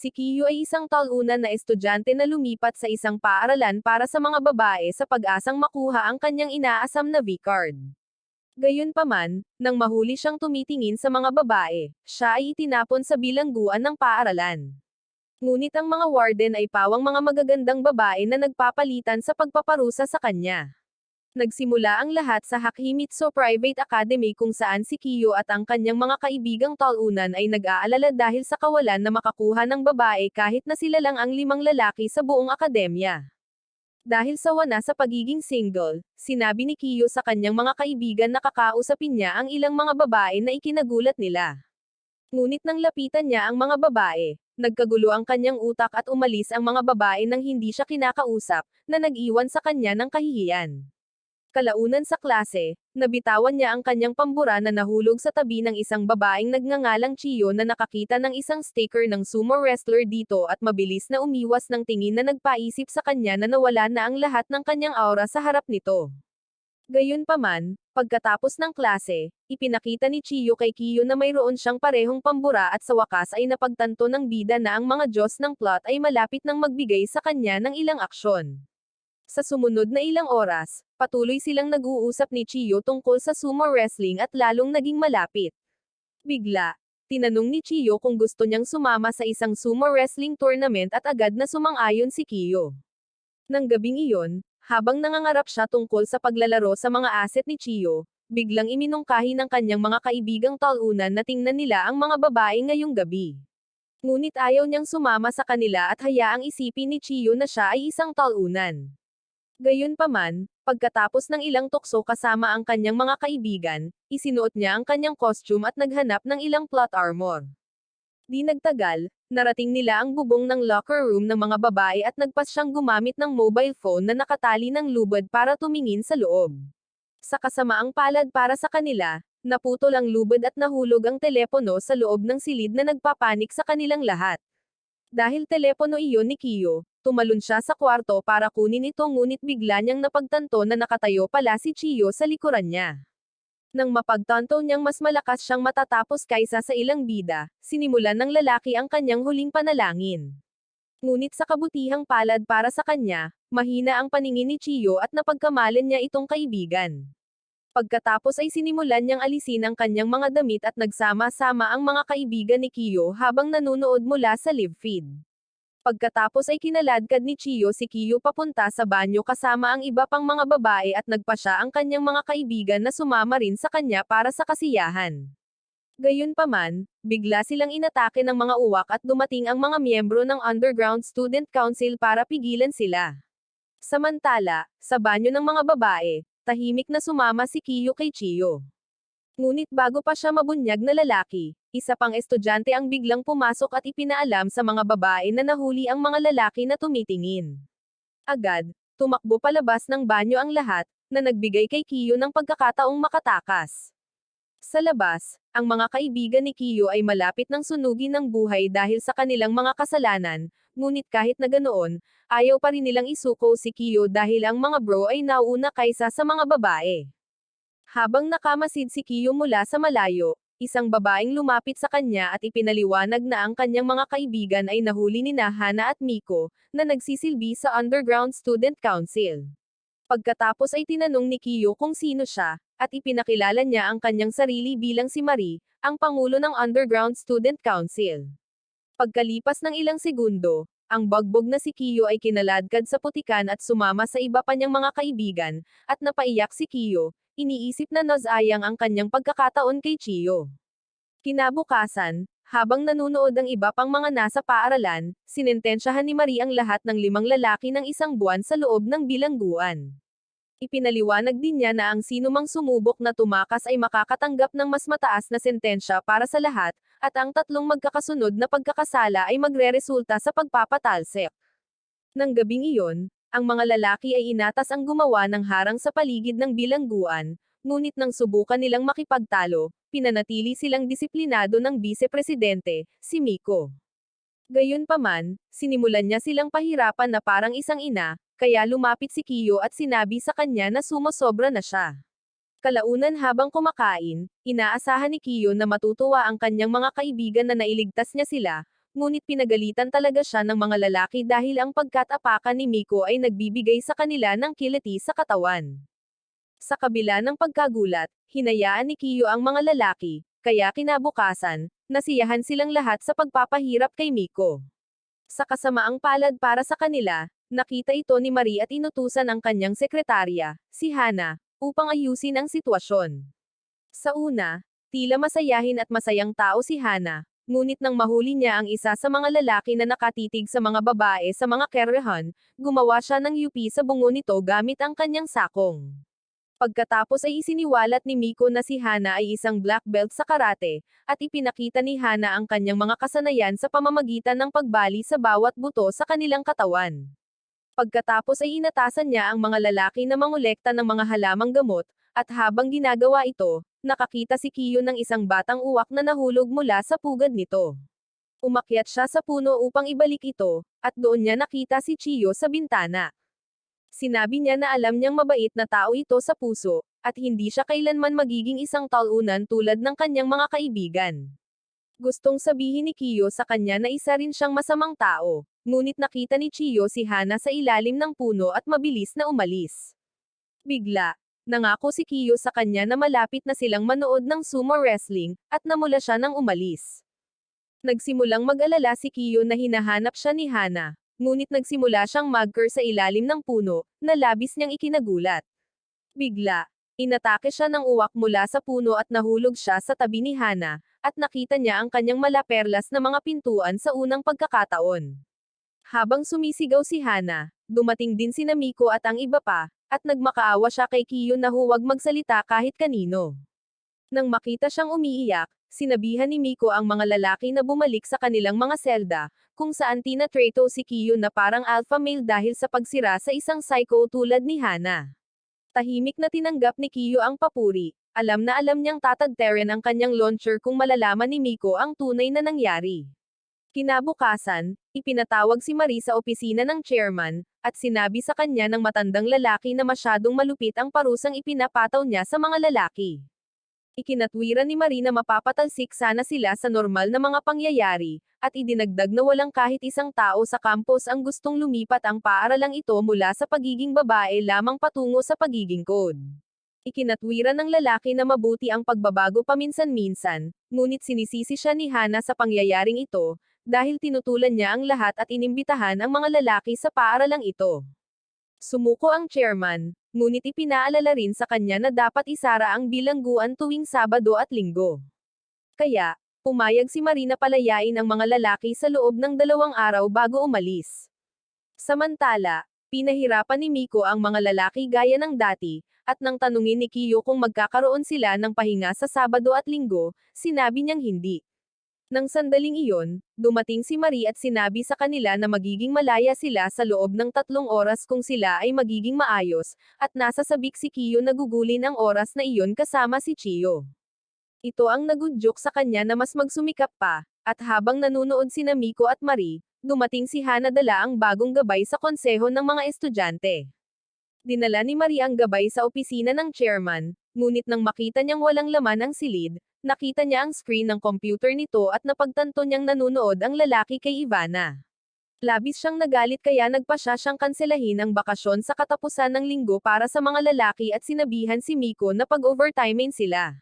Si Kiyo ay isang talunan na estudyante na lumipat sa isang paaralan para sa mga babae sa pag-asang makuha ang kanyang inaasam na V-card. Gayunpaman, nang mahuli siyang tumitingin sa mga babae, siya ay itinapon sa bilangguan ng paaralan. Ngunit ang mga warden ay pawang mga magagandang babae na nagpapalitan sa pagpaparusa sa kanya. Nagsimula ang lahat sa Hakimitsu Private Academy kung saan si Kiyo at ang kanyang mga kaibigang talunan ay nag-aalala dahil sa kawalan na makakuha ng babae kahit na sila lang ang 5 lalaki sa buong akademya. Dahil sa wana sa pagiging single, sinabi ni Kiyo sa kanyang mga kaibigan na kakausapin niya ang ilang mga babae na ikinagulat nila. Ngunit nang lapitan niya ang mga babae, nagkagulo ang kanyang utak at umalis ang mga babae nang hindi siya kinakausap, na nag-iwan sa kanya ng kahihiyan. Kalaunan sa klase, nabitawan niya ang kanyang pambura na nahulog sa tabi ng isang babaeng nagngangalang Chiyo na nakakita ng isang sticker ng sumo wrestler dito at mabilis na umiwas ng tingin na nagpaisip sa kanya na nawala na ang lahat ng kanyang aura sa harap nito. Gayunpaman, pagkatapos ng klase, ipinakita ni Chiyo kay Kiyo na mayroon siyang parehong pambura at sa wakas ay napagtanto ng bida na ang mga Diyos ng plot ay malapit nang magbigay sa kanya ng ilang aksyon. Sa sumunod na ilang oras, patuloy silang nag-uusap ni Chiyo tungkol sa sumo wrestling at lalong naging malapit. Bigla, tinanong ni Chiyo kung gusto niyang sumama sa isang sumo wrestling tournament at agad na sumang-ayon si Kiyo. Nang gabing iyon, habang nangangarap siya tungkol sa paglalaro sa mga asset ni Chiyo, biglang iminungkahi ng kanyang mga kaibigang talunan na tingnan nila ang mga babae ngayong gabi. Ngunit ayaw niyang sumama sa kanila at hayaang isipin ni Chiyo na siya ay isang talunan. Gayunpaman, pagkatapos ng ilang tukso kasama ang kanyang mga kaibigan, isinuot niya ang kanyang costume at naghanap ng ilang plot armor. Di nagtagal, narating nila ang bubong ng locker room ng mga babae at nagpas siyang gumamit ng mobile phone na nakatali ng lubad para tumingin sa loob. Sa kasamaang palad para sa kanila, naputol ang lubad at nahulog ang telepono sa loob ng silid na nagpapanik sa kanilang lahat. Dahil telepono iyon ni Kiyo, tumalon siya sa kwarto para kunin ito ngunit bigla niyang napagtanto na nakatayo pala si Chiyo sa likuran niya. Nang mapagtanto niyang mas malakas siyang matatapos kaysa sa ilang bida, sinimulan ng lalaki ang kanyang huling panalangin. Ngunit sa kabutihang palad para sa kanya, mahina ang paningin ni Chiyo at napagkamalan niya itong kaibigan. Pagkatapos ay sinimulan niyang alisin ang kanyang mga damit at nagsama-sama ang mga kaibigan ni Kiyo habang nanonood mula sa live feed. Pagkatapos ay kinaladkad ni Chiyo si Kiyo papunta sa banyo kasama ang iba pang mga babae at nagpa siya ang kanyang mga kaibigan na sumama rin sa kanya para sa kasiyahan. Gayunpaman, bigla silang inatake ng mga uwak at dumating ang mga miyembro ng Underground Student Council para pigilan sila. Samantala, sa banyo ng mga babae, tahimik na sumama si Kiyo kay Chiyo. Ngunit bago pa siya mabunyag na lalaki, isa pang estudyante ang biglang pumasok at ipinaalam sa mga babae na nahuli ang mga lalaki na tumitingin. Agad, tumakbo palabas ng banyo ang lahat, na nagbigay kay Kiyo ng pagkakataong makatakas. Sa labas, ang mga kaibigan ni Kiyo ay malapit ng sunugin ng buhay dahil sa kanilang mga kasalanan, ngunit kahit na ganoon, ayaw pa rin nilang isuko si Kiyo dahil ang mga bro ay nauna kaysa sa mga babae. Habang nakamasid si Kiyo mula sa malayo, isang babaeng lumapit sa kanya at ipinaliwanag na ang kanyang mga kaibigan ay nahuli ni Hana at Miko, na nagsisilbi sa Underground Student Council. Pagkatapos ay tinanong ni Kiyo kung sino siya, at ipinakilala niya ang kanyang sarili bilang si Marie, ang pangulo ng Underground Student Council. Pagkalipas ng ilang segundo, ang bagbog na si Kiyo ay kinaladkad sa putikan at sumama sa iba pa niyang mga kaibigan, at napaiyak si Kiyo, iniisip na nasayang ang kanyang pagkakataon kay Chiyo. Kinabukasan, habang nanunood ang iba pang mga nasa paaralan, sinentensyahan ni Marie ang lahat ng 5 lalaki ng 1 buwan sa loob ng bilangguan. Ipinaliwanag din niya na ang sinumang sumubok na tumakas ay makakatanggap ng mas mataas na sentensya para sa lahat, at ang 3 magkakasunod na pagkakasala ay magreresulta sa pagpapatalsik. Nang gabing iyon, ang mga lalaki ay inatas ang gumawa ng harang sa paligid ng bilangguan, ngunit nang subukan nilang makipagtalo, pinanatili silang disiplinado ng Bise-Presidente, si Miko. Gayunpaman, sinimulan niya silang pahirapan na parang isang ina, kaya lumapit si Kiyo at sinabi sa kanya na sumosobra na siya. Kalaunan habang kumakain, inaasahan ni Kiyo na matutuwa ang kanyang mga kaibigan na nailigtas niya sila, ngunit pinagalitan talaga siya ng mga lalaki dahil ang pagkatapakan ni Miko ay nagbibigay sa kanila ng kiliti sa katawan. Sa kabila ng pagkagulat, hinayaan ni Kiyo ang mga lalaki, kaya kinabukasan, nasiyahan silang lahat sa pagpapahirap kay Miko. Sa kasamaang palad para sa kanila, nakita ito ni Marie at inutusan ang kanyang sekretarya, si Hana, upang ayusin ang sitwasyon. Sa una, tila masayahin at masayang tao si Hana, ngunit nang mahuli niya ang isa sa mga lalaki na nakatitig sa mga babae sa mga kerrehan, gumawa siya ng yupi sa bungo nito gamit ang kanyang sakong. Pagkatapos ay isiniwalat ni Miko na si Hana ay isang black belt sa karate, at ipinakita ni Hana ang kanyang mga kasanayan sa pamamagitan ng pagbali sa bawat buto sa kanilang katawan. Pagkatapos ay inatasan niya ang mga lalaki na mangolekta ng mga halamang gamot, at habang ginagawa ito, nakakita si Kiyo ng isang batang uwak na nahulog mula sa pugad nito. Umakyat siya sa puno upang ibalik ito, at doon niya nakita si Chiyo sa bintana. Sinabi niya na alam niyang mabait na tao ito sa puso, at hindi siya kailanman magiging isang talunan tulad ng kanyang mga kaibigan. Gustong sabihin ni Kiyo sa kanya na isa rin siyang masamang tao, ngunit nakita ni Chiyo si Hana sa ilalim ng puno at mabilis na umalis. Bigla, nangako si Kiyo sa kanya na malapit na silang manood ng sumo wrestling, at namula siya nang umalis. Nagsimulang mag-alala si Kiyo na hinahanap siya ni Hana. Ngunit nagsimula siyang sa ilalim ng puno, na labis niyang ikinagulat. Bigla, inatake siya ng uwak mula sa puno at nahulog siya sa tabi ni Hana, at nakita niya ang kanyang malaperlas na mga pintuan sa unang pagkakataon. Habang sumisigaw si Hana, dumating din sina Miko at ang iba pa, at nagmakaawa siya kay Kiyo na huwag magsalita kahit kanino. Nang makita siyang umiiyak, sinabihan ni Miko ang mga lalaki na bumalik sa kanilang mga selda, kung saan tinatrato si Kiyo na parang alpha male dahil sa pagsira sa isang psycho tulad ni Hana. Tahimik na tinanggap ni Kiyo ang papuri, alam na alam niyang tatagterin ang kanyang launcher kung malalaman ni Miko ang tunay na nangyari. Kinabukasan, ipinatawag si Marie sa opisina ng chairman, at sinabi sa kanya ng matandang lalaki na masyadong malupit ang parusang ipinapataw niya sa mga lalaki. Ikinatwiran ni Marie na mapapatalsik sana sila sa normal na mga pangyayari, at idinagdag na walang kahit isang tao sa campus ang gustong lumipat ang paaralang ito mula sa pagiging babae lamang patungo sa pagiging code. Ikinatwiran ng lalaki na mabuti ang pagbabago paminsan-minsan, ngunit sinisisi siya ni Hana sa pangyayaring ito, dahil tinutulan niya ang lahat at inimbitahan ang mga lalaki sa paaralang ito. Sumuko ang chairman, ngunit ipinaalala rin sa kanya na dapat isara ang bilangguan tuwing Sabado at Linggo. Kaya, pumayag si Marie na palayain ang mga lalaki sa loob ng 2 araw bago umalis. Samantala, pinahirapan ni Miko ang mga lalaki gaya ng dati, at nang tanungin ni Kiyo kung magkakaroon sila ng pahinga sa Sabado at Linggo, sinabi niyang hindi. Nang sandaling iyon, dumating si Marie at sinabi sa kanila na magiging malaya sila sa loob ng 3 oras kung sila ay magiging maayos, at nasa sabik si Kiyo na gugulin ang oras na iyon kasama si Chiyo. Ito ang nagudyok sa kanya na mas magsumikap pa, at habang nanunood sina Miko at Marie, dumating si Hana dala ang bagong gabay sa konseho ng mga estudyante. Dinala ni Marie ang gabay sa opisina ng chairman, ngunit nang makita niyang walang laman ang silid, nakita niya ang screen ng computer nito at napagtanto niyang nanunood ang lalaki kay Ivana. Labis siyang nagalit kaya nagpasya siyang kanselahin ang bakasyon sa katapusan ng linggo para sa mga lalaki at sinabihan si Miko na pag-overtimein sila.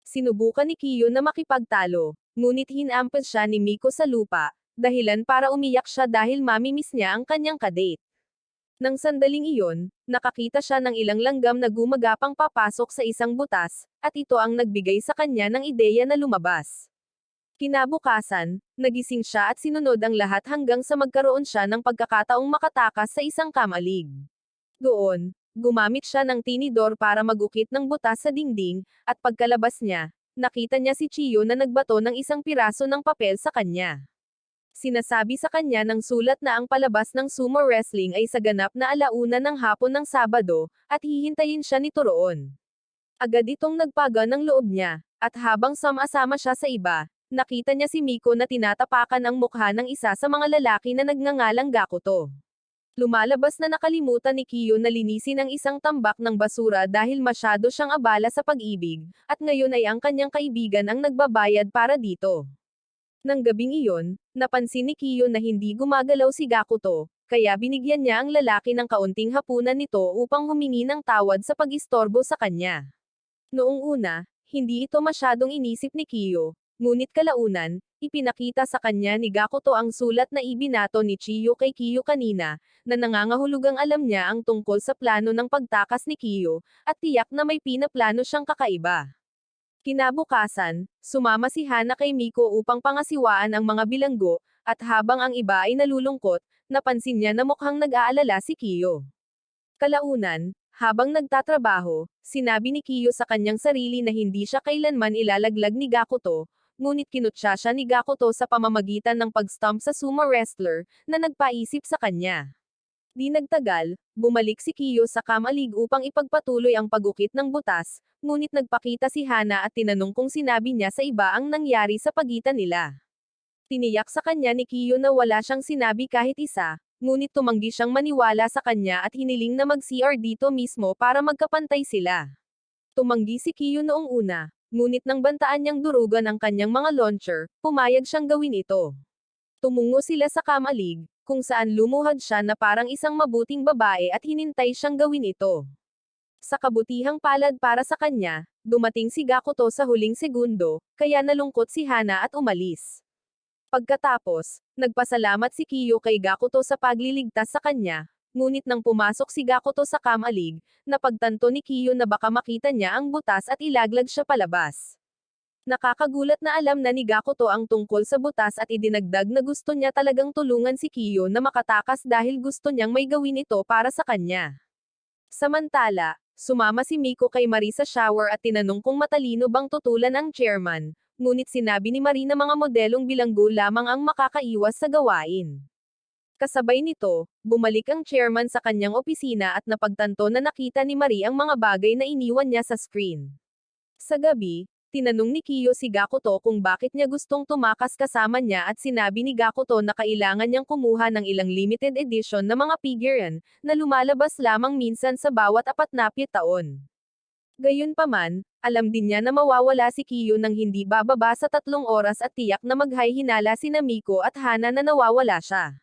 Sinubukan ni Kiyo na makipagtalo, ngunit hinampas siya ni Miko sa lupa, dahilan para umiyak siya dahil mamimiss niya ang kanyang kadate. Nang sandaling iyon, nakakita siya ng ilang langgam na gumagapang papasok sa isang butas, at ito ang nagbigay sa kanya ng ideya na lumabas. Kinabukasan, nagising siya at sinunod ang lahat hanggang sa magkaroon siya ng pagkakataong makatakas sa isang kamalig. Doon, gumamit siya ng tinidor para magukit ng butas sa dingding, at pagkalabas niya, nakita niya si Chiyo na nagbato ng isang piraso ng papel sa kanya. Sinasabi sa kanya ng sulat na ang palabas ng sumo wrestling ay sa ganap na 1:00 ng hapon ng Sabado, at hihintayin siya nito roon. Agad itong nagpaga ng loob niya, at habang sama-sama siya sa iba, nakita niya si Miko na tinatapakan ang mukha ng isa sa mga lalaki na nagngangalang Gakuto. Lumalabas na nakalimutan ni Kiyo na linisin ang isang tambak ng basura dahil masyado siyang abala sa pag-ibig, at ngayon ay ang kanyang kaibigan ang nagbabayad para dito. Nang gabing iyon, napansin ni Kiyo na hindi gumagalaw si Gakuto, kaya binigyan niya ang lalaki ng kaunting hapunan nito upang humingi ng tawad sa pag-istorbo sa kanya. Noong una, hindi ito masyadong inisip ni Kiyo, ngunit kalaunan, ipinakita sa kanya ni Gakuto ang sulat na ibinato ni Chiyo kay Kiyo kanina, na nangangahulugang alam niya ang tungkol sa plano ng pagtakas ni Kiyo, at tiyak na may pinaplano siyang kakaiba. Kinabukasan, sumama si Hana kay Miko upang pangasiwaan ang mga bilanggo, at habang ang iba ay nalulungkot, napansin niya na mukhang nag-aalala si Kiyo. Kalaunan, habang nagtatrabaho, sinabi ni Kiyo sa kanyang sarili na hindi siya kailanman ilalaglag ni Gakuto, ngunit kinutya siya ni Gakuto sa pamamagitan ng pag-stomp sa sumo wrestler, na nagpaisip sa kanya. Di nagtagal, bumalik si Kiyo sa kamalig upang ipagpatuloy ang pagukit ng butas, ngunit nagpakita si Hana at tinanong kung sinabi niya sa iba ang nangyari sa pagitan nila. Tiniyak sa kanya ni Kiyo na wala siyang sinabi kahit isa, ngunit tumanggi siyang maniwala sa kanya at hiniling na mag-CR dito mismo para magkapantay sila. Tumanggi si Kiyo noong una, ngunit nang bantaan niyang durugan ang kanyang mga launcher, pumayag siyang gawin ito. Tumungo sila sa kamalig, kung saan lumuhad siya na parang isang mabuting babae at hinintay siyang gawin ito. Sa kabutihang palad para sa kanya, dumating si Gakuto sa huling segundo, kaya nalungkot si Hana at umalis. Pagkatapos, nagpasalamat si Kiyo kay Gakuto sa pagliligtas sa kanya, ngunit nang pumasok si Gakuto sa kamalig, napagtanto ni Kiyo na baka makita niya ang butas at ilaglag siya palabas. Nakakagulat na alam na ni Gakuto ang tungkol sa butas at idinagdag na gusto niya talagang tulungan si Kiyo na makatakas dahil gusto niyang may gawin ito para sa kanya. Samantala, sumama si Miko kay Marie sa shower at tinanong kung matalino bang tutulan ang chairman, ngunit sinabi ni Marie na mga modelong bilanggo lamang ang makakaiwas sa gawain. Kasabay nito, bumalik ang chairman sa kanyang opisina at napagtanto na nakita ni Marie ang mga bagay na iniwan niya sa screen. Sa gabi, tinanong ni Kiyo si Gakuto kung bakit niya gustong tumakas kasama niya at sinabi ni Gakuto na kailangan niyang kumuha ng ilang limited edition na mga figuran, na lumalabas lamang minsan sa bawat 40 taon. Gayunpaman, alam din niya na mawawala si Kiyo nang hindi bababa sa 3 oras at tiyak na maghay-hinala sina Miko at Hana na nawawala siya.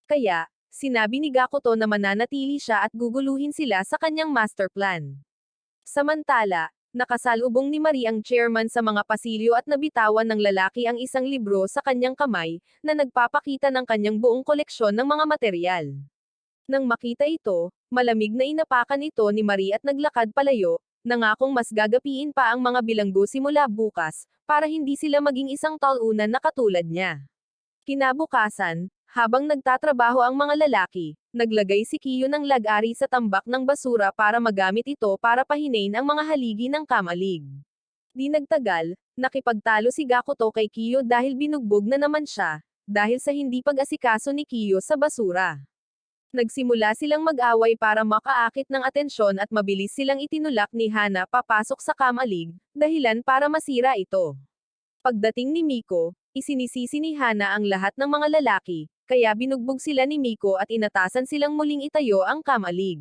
Kaya, sinabi ni Gakuto na mananatili siya at guguluhin sila sa kanyang master plan. Samantala, nakasalubong ni Marie ang chairman sa mga pasilyo at nabitawan ng lalaki ang isang libro sa kanyang kamay, na nagpapakita ng kanyang buong koleksyon ng mga materyal. Nang makita ito, malamig na inapakan ito ni Marie at naglakad palayo, nangakong mas gagapiin pa ang mga bilanggo simula bukas, para hindi sila maging isang talunan na katulad niya. Kinabukasan, habang nagtatrabaho ang mga lalaki, naglagay si Kiyo ng lag-ari sa tambak ng basura para magamit ito para pahinain ang mga haligi ng kamalig. Di nagtagal, nakipagtalo si Gakuto kay Kiyo dahil binugbog na naman siya, dahil sa hindi pag-asikaso ni Kiyo sa basura. Nagsimula silang mag-away para makaakit ng atensyon at mabilis silang itinulak ni Hana papasok sa kamalig, dahilan para masira ito. Pagdating ni Miko, isinisisi ni Hana ang lahat ng mga lalaki, kaya binugbog sila ni Miko at inatasan silang muling itayo ang kamalig.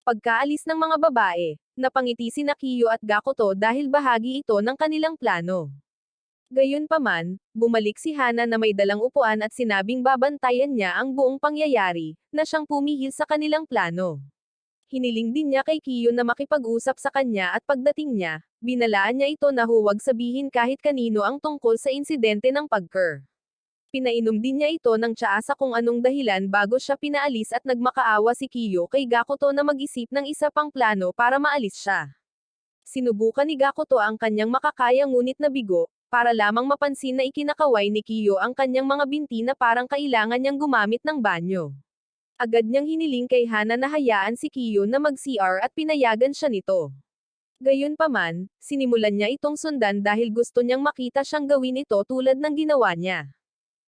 Pagkaalis ng mga babae, napangiti sina Kiyo at Gakuto dahil bahagi ito ng kanilang plano. Gayunpaman, bumalik si Hana na may dalang upuan at sinabing babantayan niya ang buong pangyayari, na siyang pumihil sa kanilang plano. Hiniling din niya kay Kiyo na makipag-usap sa kanya at pagdating niya, binalaan niya ito na huwag sabihin kahit kanino ang tungkol sa insidente ng pagker. Pinainom din niya ito ng tsaa sa kung anong dahilan bago siya pinaalis at nagmakaawa si Kiyo kay Gakuto na mag-isip ng isa pang plano para maalis siya. Sinubukan ni Gakuto ang kanyang makakaya ngunit nabigo, para lamang mapansin na ikinakaway ni Kiyo ang kanyang mga binti na parang kailangan niyang gumamit ng banyo. Agad niyang hiniling kay Hana na hayaan si Kiyo na mag-CR at pinayagan siya nito. Gayunpaman, sinimulan niya itong sundan dahil gusto niyang makita siyang gawin ito tulad ng ginawa niya.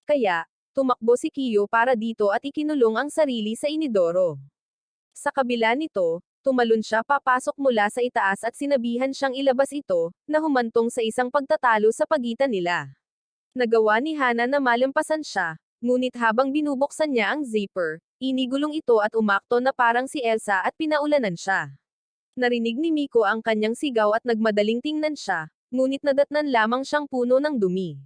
Kaya, tumakbo si Kiyo para dito at ikinulong ang sarili sa inidoro. Sa kabila nito, tumalon siya papasok mula sa itaas at sinabihan siyang ilabas ito, na humantong sa isang pagtatalo sa pagitan nila. Nagawa ni Hana na malampasan siya, ngunit habang binubuksan niya ang zipper, inigulong ito at umakto na parang si Elsa at pinaulanan siya. Narinig ni Miko ang kanyang sigaw at nagmadaling tingnan siya, ngunit nadatnan lamang siyang puno ng dumi.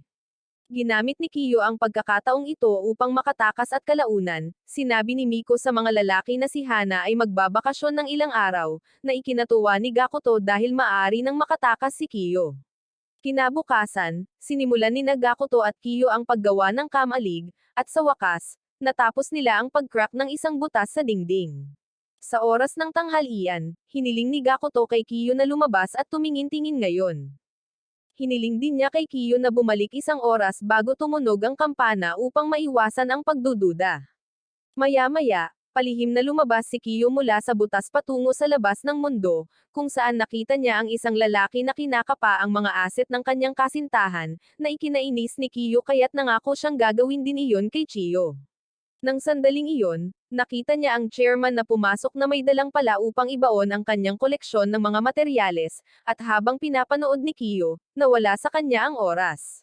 Ginamit ni Kiyo ang pagkakataong ito upang makatakas at kalaunan. Sinabi ni Miko sa mga lalaki na si Hana ay magbabakasyon ng ilang araw, na ikinatuwa ni Gakuto dahil maaari nang makatakas si Kiyo. Kinabukasan, sinimulan ni Gakuto at Kiyo ang paggawa ng kamalig, at sa wakas, natapos nila ang pag-crack ng isang butas sa dingding. Sa oras ng tanghalian, hiniling ni Gakuto kay Kiyo na lumabas at tumingin-tingin ngayon. Hiniling din niya kay Kiyo na bumalik isang oras bago tumunog ang kampana upang maiwasan ang pagdududa. Maya-maya, palihim na lumabas si Kiyo mula sa butas patungo sa labas ng mundo, kung saan nakita niya ang isang lalaki na kinakapa ang mga aset ng kanyang kasintahan, na ikinainis ni Kiyo kaya't nangako siyang gagawin din iyon kay Chiyo. Nang sandaling iyon, nakita niya ang chairman na pumasok na may dalang pala upang ibaon ang kanyang koleksyon ng mga materyales, at habang pinapanood ni Kiyo, nawala sa kanya ang oras.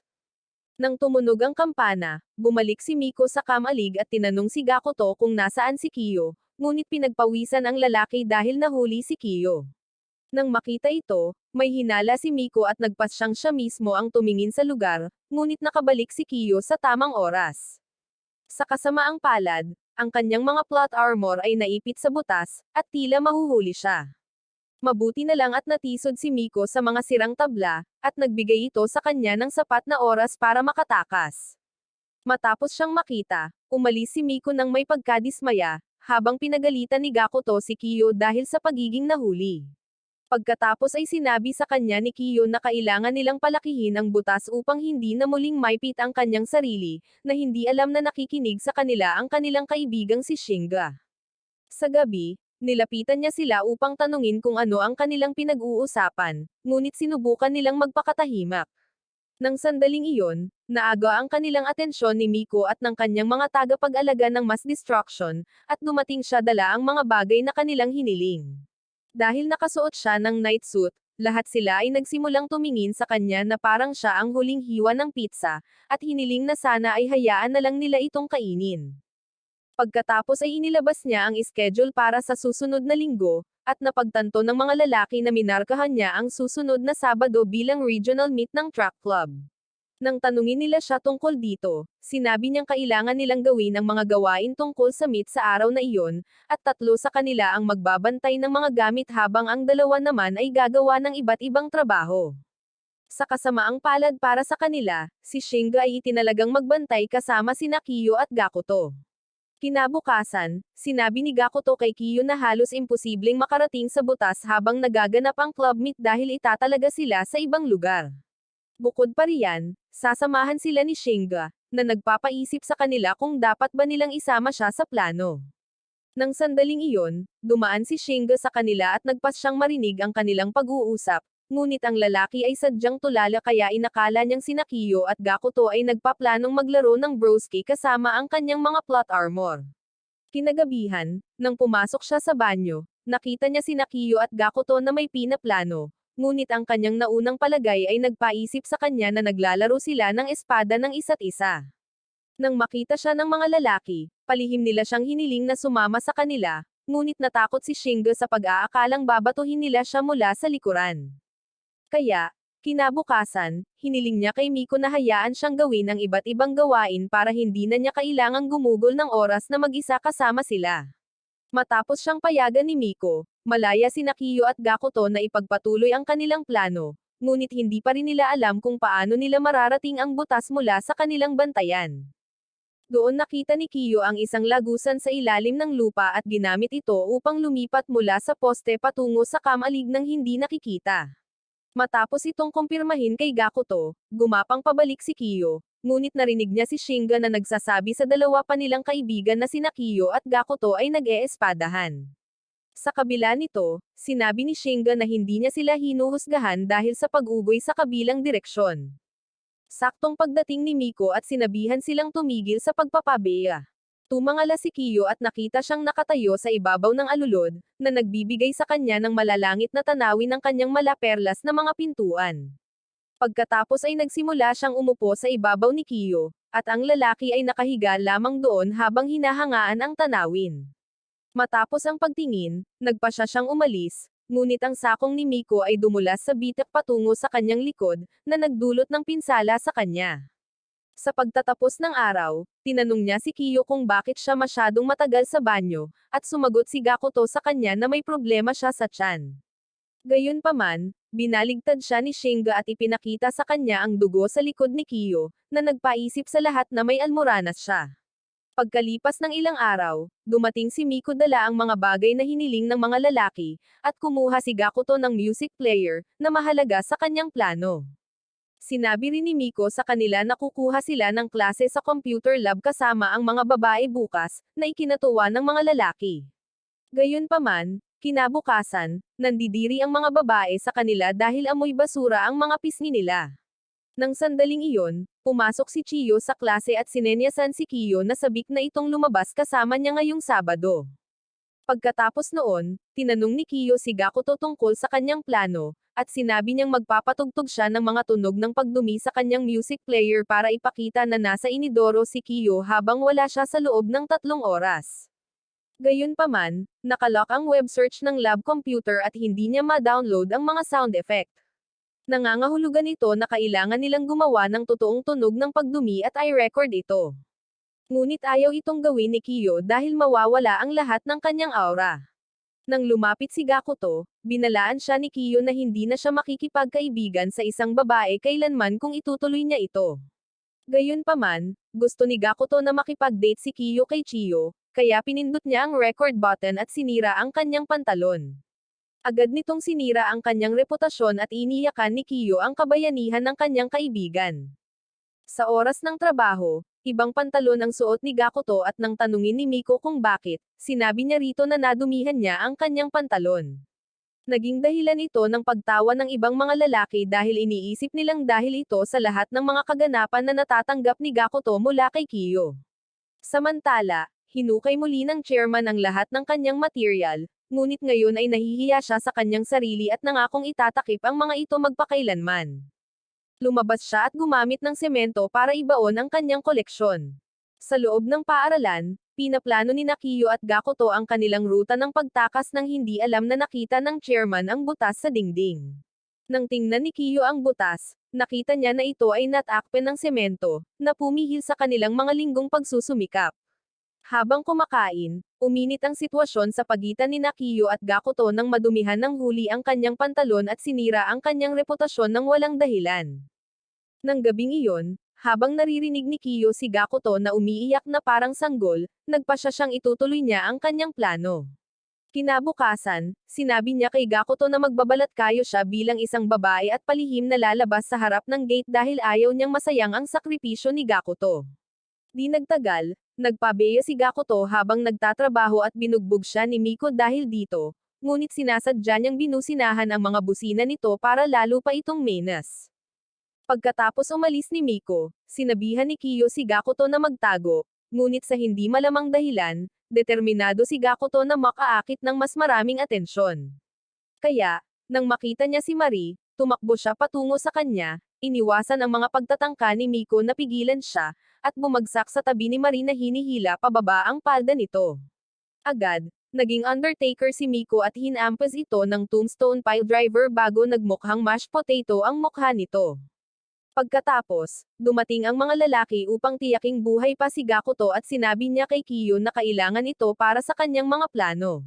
Nang tumunog ang kampana, bumalik si Miko sa kamalig at tinanong si Gakuto kung nasaan si Kiyo, ngunit pinagpawisan ang lalaki dahil nahuli si Kiyo. Nang makita ito, may hinala si Miko at nagpasyang siya mismo ang tumingin sa lugar, ngunit nakabalik si Kiyo sa tamang oras. Sa kasamaang palad, ang kanyang mga plot armor ay naipit sa butas, at tila mahuhuli siya. Mabuti na lang at natisod si Miko sa mga sirang tabla, at nagbigay ito sa kanya ng sapat na oras para makatakas. Matapos siyang makita, umalis si Miko nang may pagkadismaya, habang pinagalitan ni Gakuto si Kiyo dahil sa pagiging nahuli. Pagkatapos ay sinabi sa kanya ni Kiyo na kailangan nilang palakihin ang butas upang hindi na muling maipit ang kanyang sarili, na hindi alam na nakikinig sa kanila ang kanilang kaibigang si Shinga. Sa gabi, nilapitan niya sila upang tanungin kung ano ang kanilang pinag-uusapan, ngunit sinubukan nilang magpakatahimik. Nang sandaling iyon, naaga ang kanilang atensyon ni Miko at ng kanyang mga tagapag-alaga ng mass destruction, at dumating siya dala ang mga bagay na kanilang hiniling. Dahil nakasuot siya ng night suit, lahat sila ay nagsimulang tumingin sa kanya na parang siya ang huling hiwa ng pizza, at hiniling na sana ay hayaan na lang nila itong kainin. Pagkatapos ay inilabas niya ang schedule para sa susunod na linggo, at napagtanto ng mga lalaki na minarkahan niya ang susunod na Sabado bilang regional meet ng track club. Nang tanungin nila siya tungkol dito, sinabi niyang kailangan nilang gawin ang mga gawain tungkol sa meet sa araw na iyon, at 3 sa kanila ang magbabantay ng mga gamit habang ang 2 naman ay gagawa ng iba't ibang trabaho. Sa kasamaang palad para sa kanila, si Shinga ay itinalagang magbantay kasama sina Kiyo at Gakuto. Kinabukasan, sinabi ni Gakuto kay Kiyo na halos imposibleng makarating sa butas habang nagaganap ang club meet dahil itatalaga sila sa ibang lugar. Bukod pa riyan, sasamahan sila ni Shinga, na nagpapaisip sa kanila kung dapat ba nilang isama siya sa plano. Nang sandaling iyon, dumaan si Shinga sa kanila at nagpasyang marinig ang kanilang pag-uusap, ngunit ang lalaki ay sadyang tulala kaya inakala niyang sina Kiyo at Gakuto ay nagpaplanong maglaro ng broski kasama ang kanyang mga plot armor. Kinagabihan, nang pumasok siya sa banyo, nakita niya sina Kiyo at Gakuto na may pinaplano. Ngunit ang kanyang naunang palagay ay nagpaisip sa kanya na naglalaro sila ng espada ng isa't isa. Nang makita siya ng mga lalaki, palihim nila siyang hiniling na sumama sa kanila, ngunit natakot si Shinga sa pag-aakalang babatuhin nila siya mula sa likuran. Kaya, kinabukasan, hiniling niya kay Miko na hayaan siyang gawin ang iba't ibang gawain para hindi na niya kailangang gumugol ng oras na mag-isa kasama sila. Matapos siyang payagan ni Miko, malaya sina Kiyo at Gakuto na ipagpatuloy ang kanilang plano, ngunit hindi pa rin nila alam kung paano nila mararating ang butas mula sa kanilang bantayan. Doon nakita ni Kiyo ang isang lagusan sa ilalim ng lupa at ginamit ito upang lumipat mula sa poste patungo sa kamalig nang hindi nakikita. Matapos itong kumpirmahin kay Gakuto, gumapang pabalik si Kiyo, ngunit narinig niya si Shinga na nagsasabi sa 2 pa nilang kaibigan na sina Kiyo at Gakuto ay nag-eespadahan. Sa kabila nito, sinabi ni Shinga na hindi niya sila hinuhusgahan dahil sa pag-ugoy sa kabilang direksyon. Saktong pagdating ni Miko at sinabihan silang tumigil sa pagpapabeya. Tumangala si Kiyo at nakita siyang nakatayo sa ibabaw ng alulod, na nagbibigay sa kanya ng malalangit na tanawin ng kanyang malaperlas na mga pintuan. Pagkatapos ay nagsimula siyang umupo sa ibabaw ni Kiyo, at ang lalaki ay nakahiga lamang doon habang hinahangaan ang tanawin. Matapos ang pagtingin, nagpasya siyang umalis, ngunit ang sakong ni Miko ay dumulas sa bitak patungo sa kanyang likod, na nagdulot ng pinsala sa kanya. Sa pagtatapos ng araw, tinanong niya si Kiyo kung bakit siya masyadong matagal sa banyo, at sumagot si Gakuto sa kanya na may problema siya sa tiyan. Gayunpaman, binaligtad siya ni Shinga at ipinakita sa kanya ang dugo sa likod ni Kiyo, na nagpaisip sa lahat na may almoranas siya. Pagkalipas ng ilang araw, dumating si Miko dala ang mga bagay na hiniling ng mga lalaki, at kumuha si Gakuto ng music player, na mahalaga sa kanyang plano. Sinabi rin ni Miko sa kanila na kukuha sila ng klase sa computer lab kasama ang mga babae bukas, na ikinatuwa ng mga lalaki. Gayunpaman, kinabukasan, nandidiri ang mga babae sa kanila dahil amoy basura ang mga pisngi nila. Nang sandaling iyon, pumasok si Chiyo sa klase at sinenyasan si Kiyo na sabik na itong lumabas kasama niya ngayong Sabado. Pagkatapos noon, tinanong ni Kiyo si Gakuto tungkol sa kanyang plano, at sinabi niyang magpapatugtog siya ng mga tunog ng pagdumi sa kanyang music player para ipakita na nasa inidoro si Kiyo habang wala siya sa loob ng 3 oras. Gayunpaman, nakalock ang web search ng lab computer at hindi niya ma-download ang mga sound effect. Nangangahulugan ito na kailangan nilang gumawa ng totoong tunog ng pagdumi at i-record ito. Ngunit ayaw itong gawin ni Kiyo dahil mawawala ang lahat ng kanyang aura. Nang lumapit si Gakuto, binalaan siya ni Kiyo na hindi na siya makikipagkaibigan sa isang babae kailanman kung itutuloy niya ito. Gayunpaman, gusto ni Gakuto na makipag-date si Kiyo kay Chiyo, kaya pinindot niya ang record button at sinira ang kanyang pantalon. Agad nitong sinira ang kanyang reputasyon at iniyakan ni Kiyo ang kabayanihan ng kanyang kaibigan. Sa oras ng trabaho, ibang pantalon ang suot ni Gakuto at nang tanungin ni Miko kung bakit, sinabi niya rito na nadumihan niya ang kanyang pantalon. Naging dahilan ito ng pagtawa ng ibang mga lalaki dahil iniisip nilang dahil ito sa lahat ng mga kaganapan na natatanggap ni Gakuto mula kay Kiyo. Samantala, hinukay muli ng chairman ang lahat ng kanyang material, ngunit ngayon ay nahihiya siya sa kanyang sarili at nangakong itatakip ang mga ito magpakailanman. Lumabas siya at gumamit ng semento para ibaon ang kanyang koleksyon. Sa loob ng paaralan, pinaplano ni Kiyo at Gakuto ang kanilang ruta ng pagtakas nang hindi alam na nakita ng chairman ang butas sa dingding. Nang tingnan ni Kiyo ang butas, nakita niya na ito ay natakpen ng semento, na pumihil sa kanilang mga linggong pagsusumikap. Habang kumakain, uminit ang sitwasyon sa pagitan ni Kiyo at Gakuto nang madumihan ng huli ang kanyang pantalon at sinira ang kanyang reputasyon ng walang dahilan. Nang gabing iyon, habang naririnig ni Kiyo si Gakuto na umiiyak na parang sanggol, nagpasya siyang itutuloy niya ang kanyang plano. Kinabukasan, sinabi niya kay Gakuto na magbabalat kayo siya bilang isang babae at palihim na lalabas sa harap ng gate dahil ayaw niyang masayang ang sakripisyo ni Gakuto. Di nagtagal, nagpabeya si Gakuto habang nagtatrabaho at binugbog siya ni Miko dahil dito, ngunit sinasadya niyang binusinahan ang mga busina nito para lalo pa itong menas. Pagkatapos umalis ni Miko, sinabihan ni Kiyo si Gakuto na magtago, ngunit sa hindi malamang dahilan, determinado si Gakuto na makaakit ng mas maraming atensyon. Kaya, nang makita niya si Marie, tumakbo siya patungo sa kanya, iniwasan ang mga pagtatangka ni Miko na pigilan siya, at bumagsak sa tabi ni Marie na hinihila pababa ang palda nito. Agad, naging Undertaker si Miko at hinampas ito ng tombstone piledriver bago nagmukhang mashed potato ang mukha nito. Pagkatapos, dumating ang mga lalaki upang tiyaking buhay pa si Gakuto at sinabi niya kay Kiyo na kailangan ito para sa kanyang mga plano.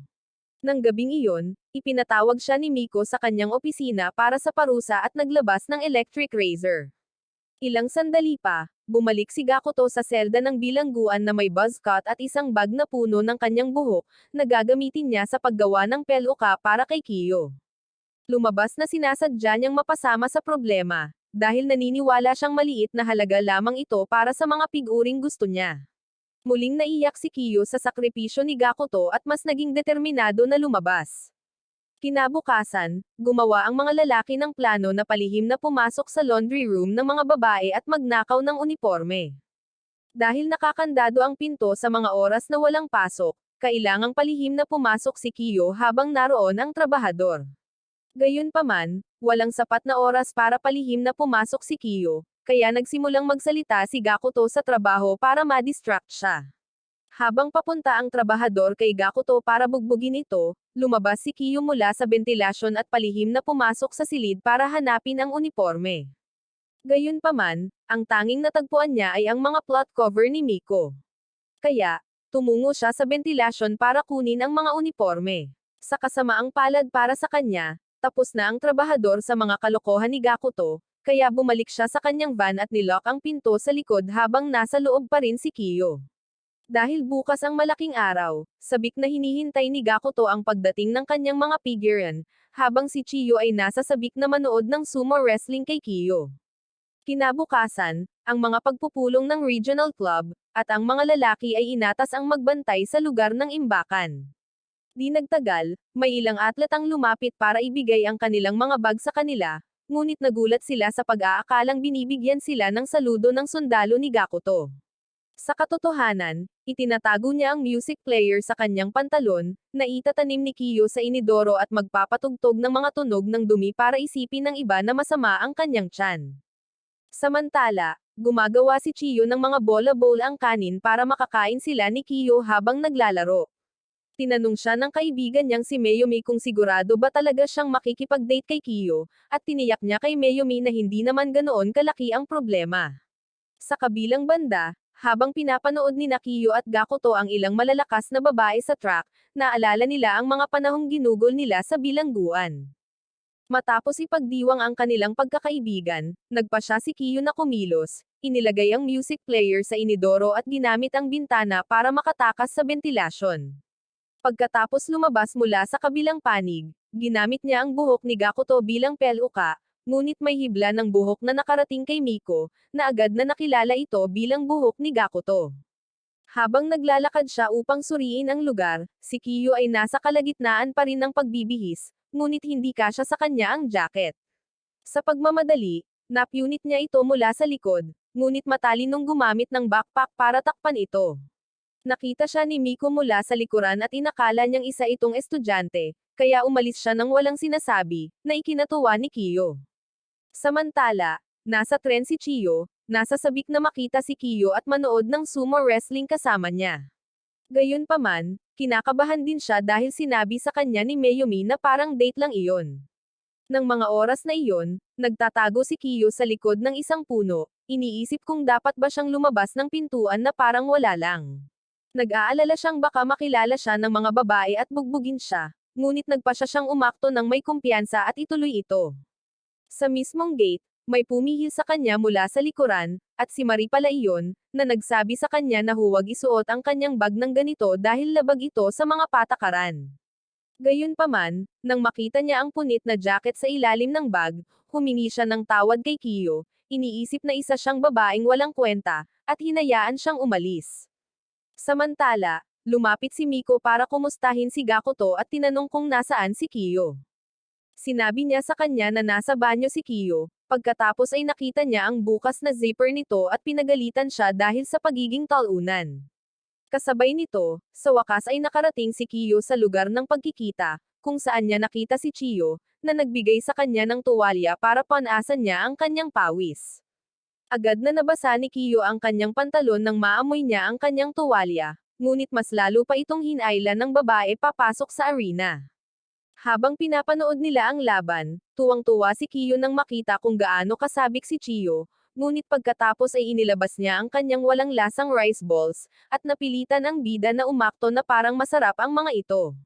Nang gabing iyon, ipinatawag siya ni Miko sa kanyang opisina para sa parusa at naglabas ng electric razor. Ilang sandali pa, bumalik si Gakuto sa selda ng bilangguan na may buzz cut at isang bag na puno ng kanyang buhok, na gagamitin niya sa paggawa ng peluka para kay Kiyo. Lumabas na sinasadya niyang mapasama sa problema, dahil naniniwala siyang maliit na halaga lamang ito para sa mga pig-uring gusto niya. Muling naiyak si Kiyo sa sakripisyo ni Gakuto at mas naging determinado na lumabas. Kinabukasan, gumawa ang mga lalaki ng plano na palihim na pumasok sa laundry room ng mga babae at magnakaw ng uniforme. Dahil nakakandado ang pinto sa mga oras na walang pasok, kailangang palihim na pumasok si Kiyo habang naroon ang trabahador. Gayunpaman, walang sapat na oras para palihim na pumasok si Kiyo, kaya nagsimulang magsalita si Gakuto sa trabaho para ma-distract siya. Habang papunta ang trabahador kay Gakuto para bugbugin ito, lumabas si Kiyo mula sa bentilasyon at palihim na pumasok sa silid para hanapin ang uniforme. Gayunpaman, Ang tanging natagpuan niya ay ang mga plot cover ni Miko. Kaya, tumungo siya sa bentilasyon para kunin ang mga uniforme. Sa kasamaang palad para sa kanya, tapos na ang trabahador sa mga kalokohan ni Gakuto, kaya bumalik siya sa kanyang van at nilock ang pinto sa likod habang nasa loob pa rin si Kiyo. Dahil bukas ang malaking araw, sabik na hinihintay ni Gakuto ang pagdating ng kanyang mga figuran, habang si Chiyo ay nasa sabik na manood ng sumo wrestling kay Kiyo. Kinabukasan, ang mga pagpupulong ng regional club, at ang mga lalaki ay inatas ang magbantay sa lugar ng imbakan. Di nagtagal, may ilang atlet ang lumapit para ibigay ang kanilang mga bag sa kanila, ngunit nagulat sila sa pag-aakalang binibigyan sila ng saludo ng sundalo ni Gakuto. Sa katotohanan, itinatago niya ang music player sa kanyang pantalon, na itatanim ni Kiyo sa inidoro at magpapatugtog ng mga tunog ng dumi para isipin ng iba na masama ang kanyang tiyan. Samantala, gumagawa si Chiyo ng mga bola-bowl ang kanin para makakain sila ni Kiyo habang naglalaro. Tinanong siya ng kaibigan niyang si Mayumi kung sigurado ba talaga siyang makikipag-date kay Kiyo, at tiniyak niya kay Mayumi na hindi naman ganoon kalaki ang problema. Sa kabilang banda, habang pinapanood ni Kiyo at Gakuto ang ilang malalakas na babae sa track, naalala nila ang mga panahong ginugol nila sa bilangguan. Matapos ipagdiwang ang kanilang pagkakaibigan, nagpasya si Kiyo na kumilos, inilagay ang music player sa inidoro at ginamit ang bintana para makatakas sa bentilasyon. Pagkatapos lumabas mula sa kabilang panig, ginamit niya ang buhok ni Gakuto bilang peluka, ngunit may hibla ng buhok na nakarating kay Miko, na agad na nakilala ito bilang buhok ni Gakuto. Habang naglalakad siya upang suriin ang lugar, si Kiyo ay nasa kalagitnaan pa rin ng pagbibihis, ngunit hindi kasya sa kanya ang jacket. Sa pagmamadali, napunit niya ito mula sa likod, ngunit matalinong gumamit ng backpack para takpan ito. Nakita siya ni Miko mula sa likuran at inakala niyang isa itong estudyante, kaya umalis siya nang walang sinasabi, na ikinatuwa ni Kiyo. Samantala, nasa tren si Chiyo, nasa sabik na makita si Kiyo at manood ng sumo wrestling kasama niya. Gayunpaman, kinakabahan din siya dahil sinabi sa kanya ni Mayumi na parang date lang iyon. Nang mga oras na iyon, nagtatago si Kiyo sa likod ng isang puno, iniisip kung dapat ba siyang lumabas ng pintuan na parang wala lang. Nag-aalala siyang baka makilala siya ng mga babae at bugbugin siya, ngunit nagpasya siyang umakto ng may kumpiyansa at ituloy ito. Sa mismong gate, may pumihil sa kanya mula sa likuran, at si Marie pala iyon, na nagsabi sa kanya na huwag isuot ang kanyang bag ng ganito dahil labag ito sa mga patakaran. Gayunpaman, nang makita niya ang punit na jacket sa ilalim ng bag, humingi siya ng tawad kay Kiyo, iniisip na isa siyang babaeng walang kwenta, at hinayaan siyang umalis. Samantala, lumapit si Miko para kumustahin si Gakuto at tinanong kung nasaan si Kiyo. Sinabi niya sa kanya na nasa banyo si Kiyo, pagkatapos ay nakita niya ang bukas na zipper nito at pinagalitan siya dahil sa pagiging talunan. Kasabay nito, sa wakas ay nakarating si Kiyo sa lugar ng pagkikita, kung saan niya nakita si Chiyo, na nagbigay sa kanya ng tuwalya para panasan niya ang kanyang pawis. Agad na nabasa ni Kiyo ang kanyang pantalon nang maamoy niya ang kanyang tuwalya, ngunit mas lalo pa itong hinailan ng babae papasok sa arena. Habang pinapanood nila ang laban, tuwang-tuwa si Kiyo nang makita kung gaano kasabik si Chiyo, ngunit pagkatapos ay inilabas niya ang kanyang walang lasang rice balls, at napilitan ang bida na umakto na parang masarap ang mga ito.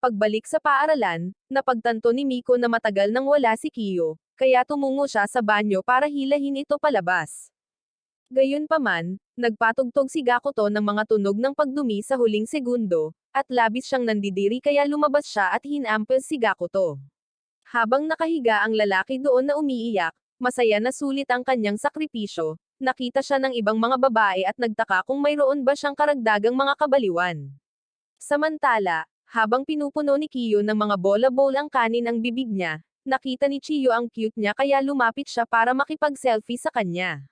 Pagbalik sa paaralan, napagtanto ni Miko na matagal nang wala si Kiyo, kaya tumungo siya sa banyo para hilahin ito palabas. Gayunpaman, nagpatugtog si Gakuto ng mga tunog ng pagdumi sa huling segundo, at labis siyang nandidiri kaya lumabas siya at hinampel si Gakuto. Habang nakahiga ang lalaki doon na umiiyak, masaya na sulit ang kanyang sakripisyo, nakita siya ng ibang mga babae at nagtaka kung mayroon ba siyang karagdagang mga kabaliwan. Samantala, habang pinupuno ni Kiyo ng mga bola-bowl ang kanin ang bibig niya, nakita ni Chiyo ang cute niya kaya lumapit siya para makipag-selfie sa kanya.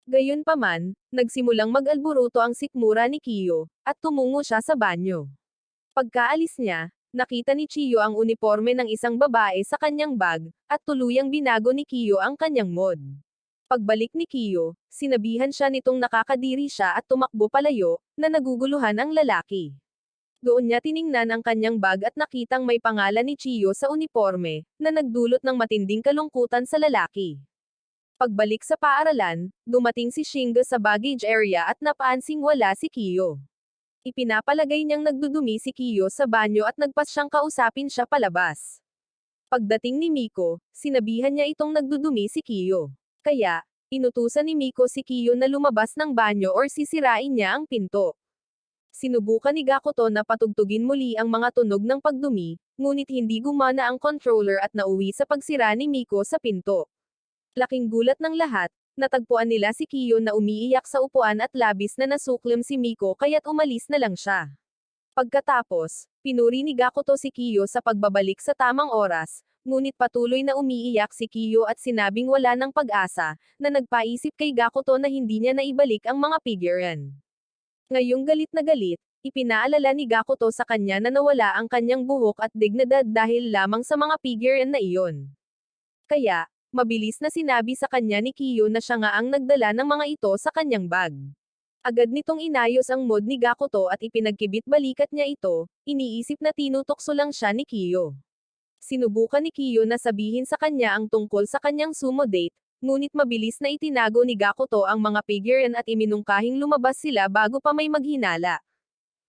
Gayunpaman, nagsimulang mag-alburuto ang sikmura ni Kiyo, at tumungo siya sa banyo. Pagkaalis niya, nakita ni Chiyo ang uniforme ng isang babae sa kanyang bag, at tuluyang binago ni Kiyo ang kanyang mod. Pagbalik ni Kiyo, sinabihan siya nitong nakakadiri siya at tumakbo palayo, na naguguluhan ang lalaki. Doon niya tiningnan ang kanyang bag at nakitang may pangalan ni Chiyo sa uniforme, na nagdulot ng matinding kalungkutan sa lalaki. Pagbalik sa paaralan, dumating si Shinga sa baggage area at napansing wala si Kiyo. Ipinapalagay niyang nagdudumi si Kiyo sa banyo at nagpas siyang kausapin siya palabas. Pagdating ni Miko, sinabihan niya itong nagdudumi si Kiyo. Kaya, inutusan ni Miko si Kiyo na lumabas ng banyo or sisirain niya ang pinto. Sinubukan ni Gakuto na patugtugin muli ang mga tunog ng pagdumi, ngunit hindi gumana ang controller at nauwi sa pagsira ni Miko sa pinto. Laking gulat ng lahat, natagpuan nila si Kiyo na umiiyak sa upuan at labis na nasuklim si Miko kaya't umalis na lang siya. Pagkatapos, pinuri ni Gakuto si Kiyo sa pagbabalik sa tamang oras, ngunit patuloy na umiiyak si Kiyo at sinabing wala ng pag-asa, na nagpaisip kay Gakuto na hindi niya naibalik ang mga figuran. Ngayong galit na galit, ipinaalala ni Gakuto sa kanya na nawala ang kanyang buhok at dignidad dahil lamang sa mga figuran na iyon. Kaya, mabilis na sinabi sa kanya ni Kiyo na siya nga ang nagdala ng mga ito sa kanyang bag. Agad nitong inayos ang mood ni Gakuto at ipinagkibit-balikat niya ito, iniisip na tinutokso lang siya ni Kiyo. Sinubukan ni Kiyo na sabihin sa kanya ang tungkol sa kanyang sumo date, ngunit mabilis na itinago ni Gakuto ang mga figuran at iminungkahing lumabas sila bago pa may maghinala.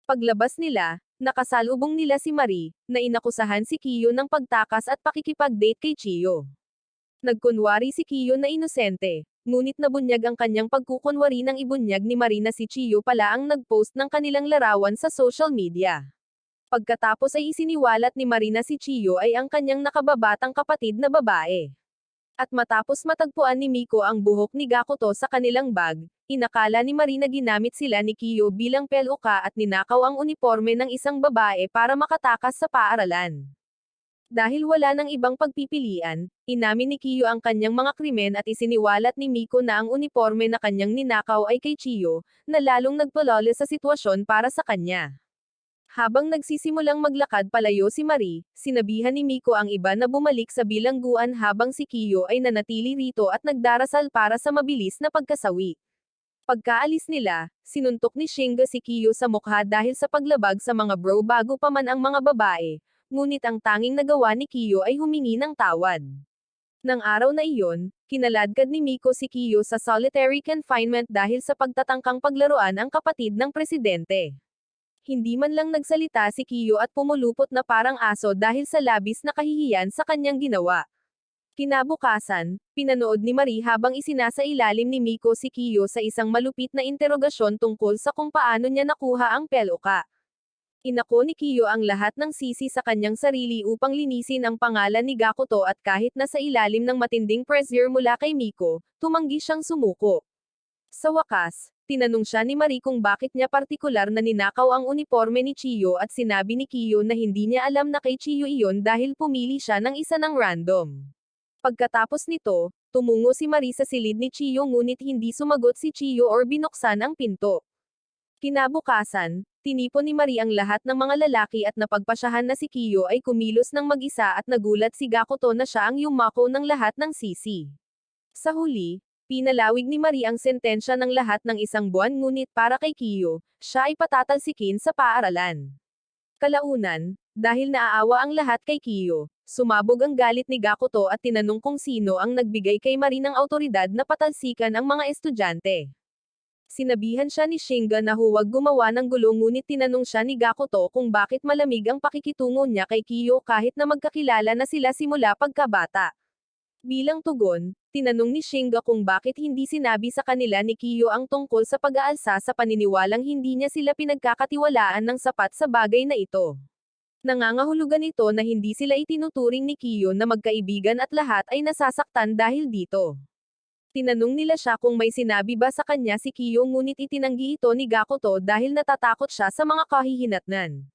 Paglabas nila, nakasalubong nila si Marie, na inakusahan si Kiyo ng pagtakas at pakikipag-date kay Chiyo. Nagkunwari si Kiyo na inosente, ngunit nabunyag ang kanyang pagkukunwari ng ibunyag ni Marie na si Chiyo pala ang nag-post ng kanilang larawan sa social media. Pagkatapos ay isiniwalat ni Marie na si Chiyo ay ang kanyang nakababatang kapatid na babae. At matapos matagpuan ni Miko ang buhok ni Gakuto sa kanilang bag, inakala ni Marie na ginamit sila ni Kiyo bilang peluka at ninakaw ang uniforme ng isang babae para makatakas sa paaralan. Dahil wala nang ibang pagpipilian, inamin ni Kiyo ang kanyang mga krimen at isiniwalat ni Miko na ang uniforme na kanyang ninakaw ay kay Chiyo, na lalong nagpalole sa sitwasyon para sa kanya. Habang nagsisimulang maglakad palayo si Marie, sinabihan ni Miko ang iba na bumalik sa bilangguan habang si Kiyo ay nanatili rito at nagdarasal para sa mabilis na pagkasawi. Pagkaalis nila, sinuntok ni Shinga si Kiyo sa mukha dahil sa paglabag sa mga bro bago pa man ang mga babae, ngunit ang tanging nagawa ni Kiyo ay humingi ng tawad. Nang araw na iyon, kinaladkad ni Miko si Kiyo sa solitary confinement dahil sa pagtatangkang paglaruan ang kapatid ng presidente. Hindi man lang nagsalita si Kiyo at pumulupot na parang aso dahil sa labis na kahihiyan sa kanyang ginawa. Kinabukasan, pinanood ni Marie habang isinasailalim ni Miko si Kiyo sa isang malupit na interogasyon tungkol sa kung paano niya nakuha ang peluka. Inako ni Kiyo ang lahat ng sisi sa kanyang sarili upang linisin ang pangalan ni Gakuto at kahit nasa ilalim ng matinding pressure mula kay Miko, tumanggi siyang sumuko. Sa wakas, tinanong siya ni Marie kung bakit niya partikular na ninakaw ang uniforme ni Chiyo at sinabi ni Kiyo na hindi niya alam na kay Chiyo iyon dahil pumili siya ng isa ng random. Pagkatapos nito, tumungo si Marie sa silid ni Chiyo ngunit hindi sumagot si Chiyo or binuksan ang pinto. Kinabukasan, tinipon ni Marie ang lahat ng mga lalaki at napagpasyahan na si Kiyo ay kumilos ng mag-isa at nagulat si Gakuto na siya ang yumako ng lahat ng sisi. Sa huli, pinalawig ni Marie ang sentensya ng lahat ng isang buwan ngunit para kay Kiyo, siya ay patatalsikin sa paaralan. Kalaunan, dahil naaawa ang lahat kay Kiyo, sumabog ang galit ni Gakuto at tinanong kung sino ang nagbigay kay Marie ng awtoridad na patalsikan ang mga estudyante. Sinabihan siya ni Shinga na huwag gumawa ng gulo ngunit tinanong siya ni Gakuto kung bakit malamig ang pakikitungo niya kay Kiyo kahit na magkakilala na sila simula pagkabata. Bilang tugon, tinanong ni Shinga kung bakit hindi sinabi sa kanila ni Kiyo ang tungkol sa pag-aalsa sa paniniwalang hindi niya sila pinagkakatiwalaan ng sapat sa bagay na ito. Nangangahulugan ito na hindi sila itinuturing ni Kiyo na magkaibigan at lahat ay nasasaktan dahil dito. Tinanong nila siya kung may sinabi ba sa kanya si Kiyo ngunit itinanggi ito ni Gakuto dahil natatakot siya sa mga kahihinatnan.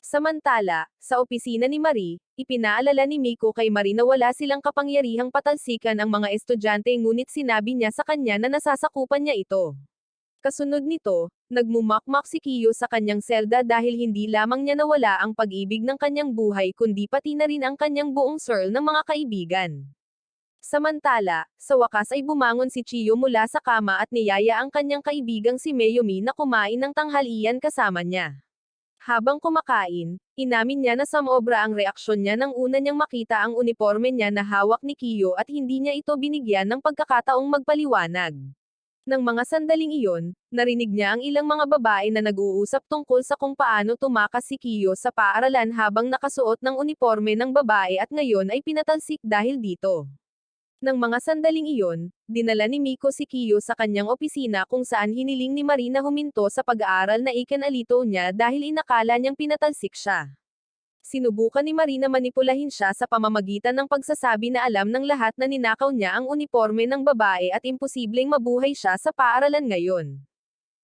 Samantala, sa opisina ni Marie, ipinaalala ni Miko kay Marie na wala silang kapangyarihang patalsikan ang mga estudyante ngunit sinabi niya sa kanya na nasasakupan niya ito. Kasunod nito, nagmumakmak si Kiyo sa kanyang selda dahil hindi lamang niya nawala ang pag-ibig ng kanyang buhay kundi pati na rin ang kanyang buong swirl ng mga kaibigan. Samantala, sa wakas ay bumangon si Chiyo mula sa kama at niyaya ang kanyang kaibigang si Mayumi na kumain ng tanghalian kasama niya. Habang kumakain, inamin niya na sumobra ang reaksyon niya nang una niyang makita ang uniforme niya na hawak ni Kiyo at hindi niya ito binigyan ng pagkakataong magpaliwanag. Nang mga sandaling iyon, narinig niya ang ilang mga babae na nag-uusap tungkol sa kung paano tumakas si Kiyo sa paaralan habang nakasuot ng uniforme ng babae at ngayon ay pinatalsik dahil dito. Nang mga sandaling iyon, dinala ni Miko si Kiyo sa kanyang opisina kung saan hiniling ni Marie na huminto sa pag-aaral na ikinalito niya dahil inakala niyang pinatalsik siya. Sinubukan ni Marie na manipulahin siya sa pamamagitan ng pagsasabi na alam ng lahat na ninakaw niya ang uniforme ng babae at imposibleng mabuhay siya sa paaralan ngayon.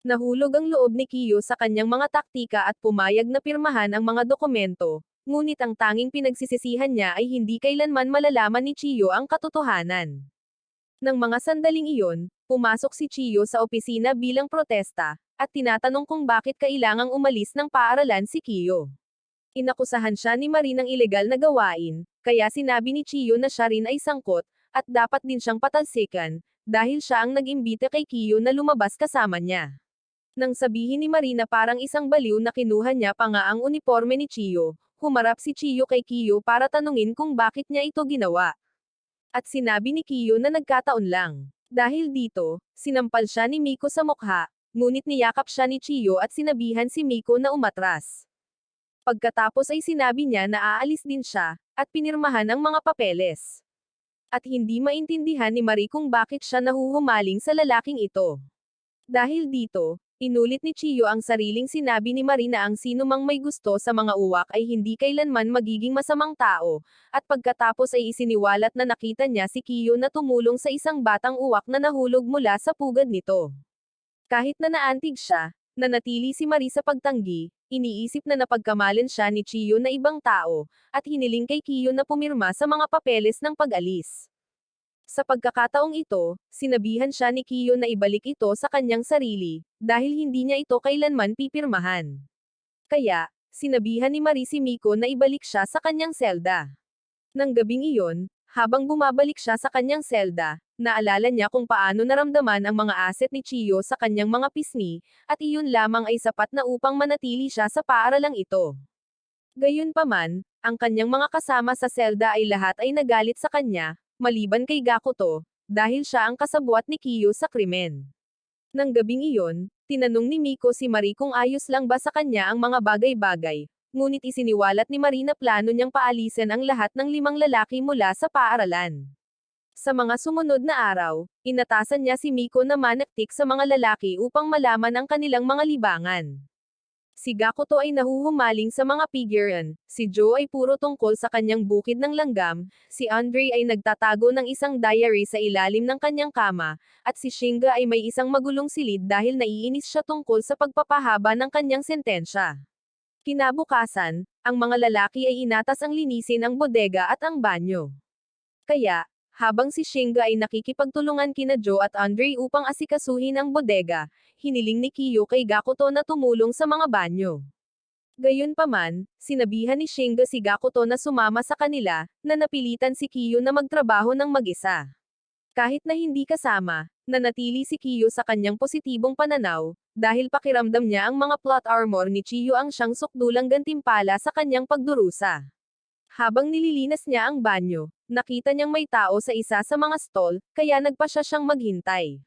Nahulog ang loob ni Kiyo sa kanyang mga taktika at pumayag na pirmahan ang mga dokumento, ngunit ang tanging pinagsisisihan niya ay hindi kailanman malalaman ni Chiyo ang katotohanan. Nang mga sandaling iyon, pumasok si Chiyo sa opisina bilang protesta, at tinatanong kung bakit kailangang umalis ng paaralan si Kiyo. Inakusahan siya ni Marie ng ilegal na gawain, kaya sinabi ni Chiyo na siya rin ay sangkot, at dapat din siyang patalsikan, dahil siya ang nag-imbita kay Kiyo na lumabas kasama niya. Nang sabihin ni Marie na parang isang baliw na kinuha niya pa nga ang uniforme ni Chiyo, humarap si Chiyo kay Kiyo para tanungin kung bakit niya ito ginawa. At sinabi ni Kiyo na nagkataon lang. Dahil dito, sinampal siya ni Miko sa mukha, ngunit niyakap siya ni Chiyo at sinabihan si Miko na umatras. Pagkatapos ay sinabi niya na aalis din siya, at pinirmahan ang mga papeles. At hindi maintindihan ni Marie kung bakit siya nahuhumaling sa lalaking ito. Dahil dito, inulit ni Chiyo ang sariling sinabi ni Marie na ang sino mang may gusto sa mga uwak ay hindi kailanman magiging masamang tao, at pagkatapos ay isiniwalat na nakita niya si Kiyo na tumulong sa isang batang uwak na nahulog mula sa pugad nito. Kahit na naantig siya, nanatili si Marie sa pagtanggi, iniisip na napagkamalan siya ni Chiyo na ibang tao, at hiniling kay Kiyo na pumirma sa mga papeles ng pag-alis. Sa pagkakataong ito, sinabihan siya ni Kiyo na ibalik ito sa kanyang sarili, dahil hindi niya ito kailanman pipirmahan. Kaya, sinabihan ni Marie si Miko na ibalik siya sa kanyang selda. Nang gabing iyon, habang bumabalik siya sa kanyang selda, naalala niya kung paano naramdaman ang mga asset ni Chiyo sa kanyang mga pisngi, at iyon lamang ay sapat na upang manatili siya sa paaralang ito. Gayunpaman, ang kanyang mga kasama sa selda ay lahat ay nagalit sa kanya, maliban kay Gakuto, dahil siya ang kasabwat ni Kiyo sa krimen. Nang gabing iyon, tinanong ni Miko si Marie kung ayos lang ba sa kanya ang mga bagay-bagay, ngunit isiniwalat ni Marie na plano niyang paalisin ang lahat ng 5 lalaki mula sa paaralan. Sa mga sumunod na araw, inatasan niya si Miko na manaktik sa mga lalaki upang malaman ang kanilang mga libangan. Si Gakuto ay nahuhumaling sa mga figuran, si Joe ay puro tungkol sa kanyang bukid ng langgam, si Andre ay nagtatago ng isang diary sa ilalim ng kanyang kama, at si Shinga ay may isang magulong silid dahil naiinis siya tungkol sa pagpapahaba ng kanyang sentensya. Kinabukasan, ang mga lalaki ay inatas ang linisin ang bodega at ang banyo. Kaya, habang si Shinga ay nakikipagtulungan kina Joe at Andre upang asikasuhin ang bodega, hiniling ni Kiyo kay Gakuto na tumulong sa mga banyo. Gayunpaman, sinabihan ni Shinga si Gakuto na sumama sa kanila, na napilitan si Kiyo na magtrabaho ng mag-isa. Kahit na hindi kasama, nanatili si Kiyo sa kanyang positibong pananaw, dahil pakiramdam niya ang mga plot armor ni Chiyo ang siyang sukdulang gantimpala sa kanyang pagdurusa. Habang nililinas niya ang banyo, nakita niyang may tao sa isa sa mga stall, kaya nagpa siya siyang maghintay.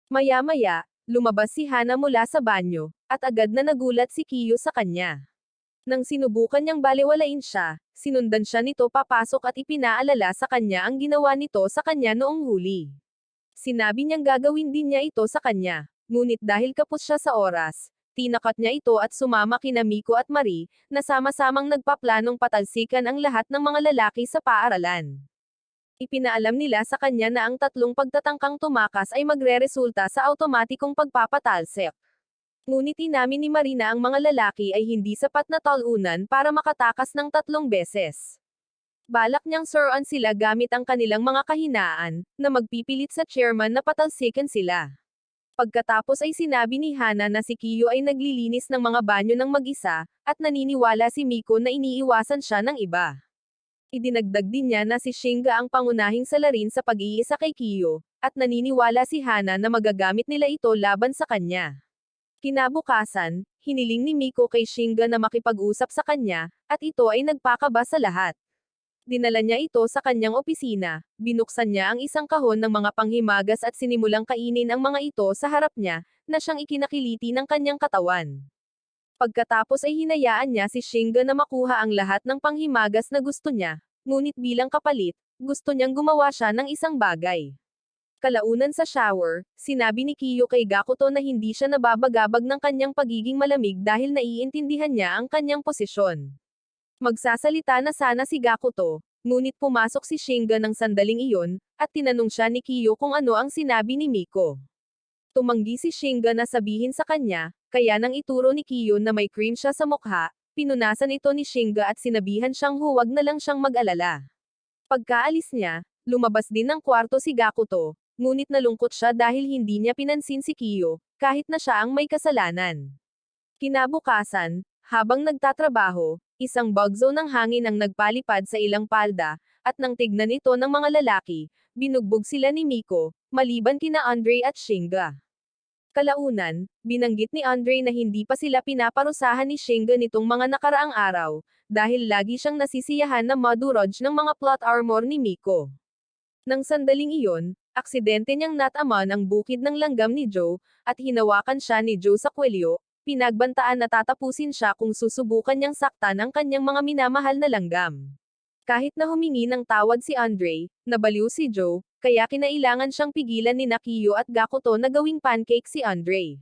Maya-maya, lumabas si Hana mula sa banyo, at agad na nagulat si Kiyo sa kanya. Nang sinubukan niyang balewalain siya, sinundan siya nito papasok at ipinaalala sa kanya ang ginawa nito sa kanya noong huli. Sinabi niyang gagawin din niya ito sa kanya, ngunit dahil kapos siya sa oras, tinakat niya ito at sumama kina Miko at Marie, na sama-samang nagpaplanong patalsikan ang lahat ng mga lalaki sa paaralan. Ipinaalam nila sa kanya na ang 3 pagtatangkang tumakas ay magreresulta sa automatikong pagpapatalsik. Ngunit inamin ni Marie na ang mga lalaki ay hindi sapat na talunan para makatakas ng 3 beses. Balak niyang suruan sila gamit ang kanilang mga kahinaan, na magpipilit sa chairman na patalsikan sila. Pagkatapos ay sinabi ni Hana na si Kiyo ay naglilinis ng mga banyo ng mag-isa, at naniniwala si Miko na iniiwasan siya ng iba. Idinagdag din niya na si Shinga ang pangunahing salarin sa pag-iisa kay Kiyo, at naniniwala si Hana na magagamit nila ito laban sa kanya. Kinabukasan, hiniling ni Miko kay Shinga na makipag-usap sa kanya, at ito ay nagpakaba sa lahat. Dinala niya ito sa kanyang opisina, binuksan niya ang isang kahon ng mga panghimagas at sinimulang kainin ang mga ito sa harap niya, na siyang ikinakiliti ng kanyang katawan. Pagkatapos ay hinayaan niya si Shinga na makuha ang lahat ng panghimagas na gusto niya, ngunit bilang kapalit, gusto niyang gumawa siya ng isang bagay. Kalaunan sa shower, sinabi ni Kiyo kay Gakuto na hindi siya nababagabag ng kanyang pagiging malamig dahil naiintindihan niya ang kanyang posisyon. Magsasalita na sana si Gakuto, ngunit pumasok si Shinga ng sandaling iyon, at tinanong siya ni Kiyo kung ano ang sinabi ni Miko. Tumanggi si Shinga na sabihin sa kanya, kaya nang ituro ni Kiyo na may cream siya sa mukha, pinunasan ito ni Shinga at sinabihan siyang huwag na lang siyang mag-alala. Pagkaalis niya, lumabas din ng kwarto si Gakuto, ngunit nalungkot siya dahil hindi niya pinansin si Kiyo, kahit na siya ang may kasalanan. Kinabukasan, habang nagtatrabaho, isang bagzo ng hangin ang nagpalipad sa ilang palda, at nang tignan ito ng mga lalaki, binugbog sila ni Miko, maliban kina Andre at Shinga. Kalaunan, binanggit ni Andre na hindi pa sila pinaparusahan ni Shinga nitong mga nakaraang araw, dahil lagi siyang nasisiyahan na madurog ng mga plot armor ni Miko. Nang sandaling iyon, aksidente niyang nataman ang bukid ng langgam ni Joe, at hinawakan siya ni Joe sa kwelyo, pinagbantaan na tatapusin siya kung susubukan niyang saktan ang kanyang mga minamahal na langgam. Kahit na humingi ng tawad si Andre, nabaliw si Joe, kaya kinailangan siyang pigilan ni Kiyo at Gakuto na gawing pancake si Andre.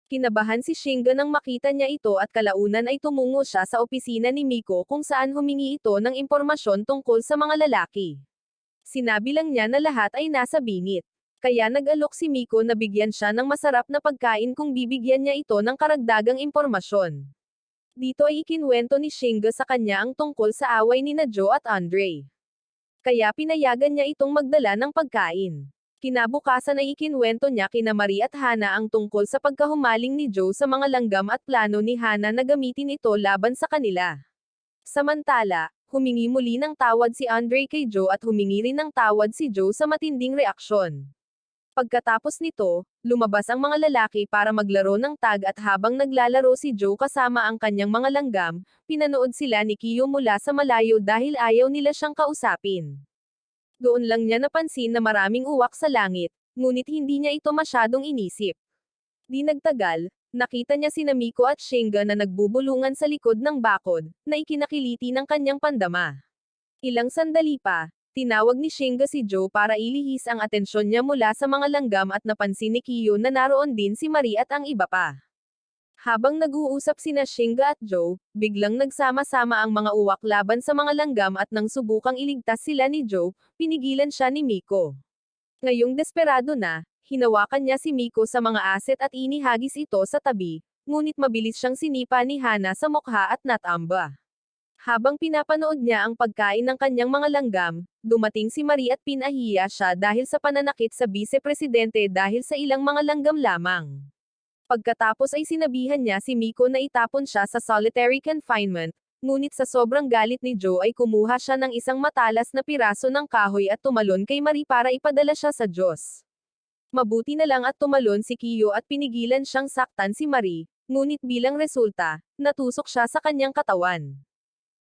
Kinabahan si Shinga nang makita niya ito at kalaunan ay tumungo siya sa opisina ni Miko kung saan humingi ito ng impormasyon tungkol sa mga lalaki. Sinabi lang niya na lahat ay nasa bingit. Kaya nag-alok si Miko na bigyan siya ng masarap na pagkain kung bibigyan niya ito ng karagdagang impormasyon. Dito ay ikinwento ni Shinga sa kanya ang tungkol sa away ni Joe at Andre. Kaya pinayagan niya itong magdala ng pagkain. Kinabukasan ay ikinwento niya kina Marie at Hana ang tungkol sa pagkahumaling ni Joe sa mga langgam at plano ni Hana na gamitin ito laban sa kanila. Samantala, humingi muli ng tawad si Andre kay Joe at humingi rin ng tawad si Joe sa matinding reaksyon. Pagkatapos nito, lumabas ang mga lalaki para maglaro ng tag at habang naglalaro si Joe kasama ang kanyang mga langgam, pinanood sila ni Kiyo mula sa malayo dahil ayaw nila siyang kausapin. Doon lang niya napansin na maraming uwak sa langit, ngunit hindi niya ito masyadong inisip. Di nagtagal, nakita niya sina Miko at Shinga na nagbubulungan sa likod ng bakod, na ikinakiliti ng kanyang pandama. Ilang sandali pa, tinawag ni Shinga si Joe para ilihis ang atensyon niya mula sa mga langgam at napansin ni Kiyo na naroon din si Marie at ang iba pa. Habang nag-uusap sina Shinga at Joe, biglang nagsama-sama ang mga uwak laban sa mga langgam at nang subukang iligtas sila ni Joe, pinigilan siya ni Miko. Ngayong desperado na, hinawakan niya si Miko sa mga aset at inihagis ito sa tabi, ngunit mabilis siyang sinipa ni Hana sa mukha at natamba. Habang pinapanood niya ang pagkain ng kanyang mga langgam, dumating si Marie at pinahiya siya dahil sa pananakit sa vice-presidente dahil sa ilang mga langgam lamang. Pagkatapos ay sinabihan niya si Miko na itapon siya sa solitary confinement, ngunit sa sobrang galit ni Joe ay kumuha siya ng isang matalas na piraso ng kahoy at tumalon kay Marie para ipadala siya sa Diyos. Mabuti na lang at tumalon si Kiyo at pinigilan siyang saktan si Marie, ngunit bilang resulta, natusok siya sa kanyang katawan.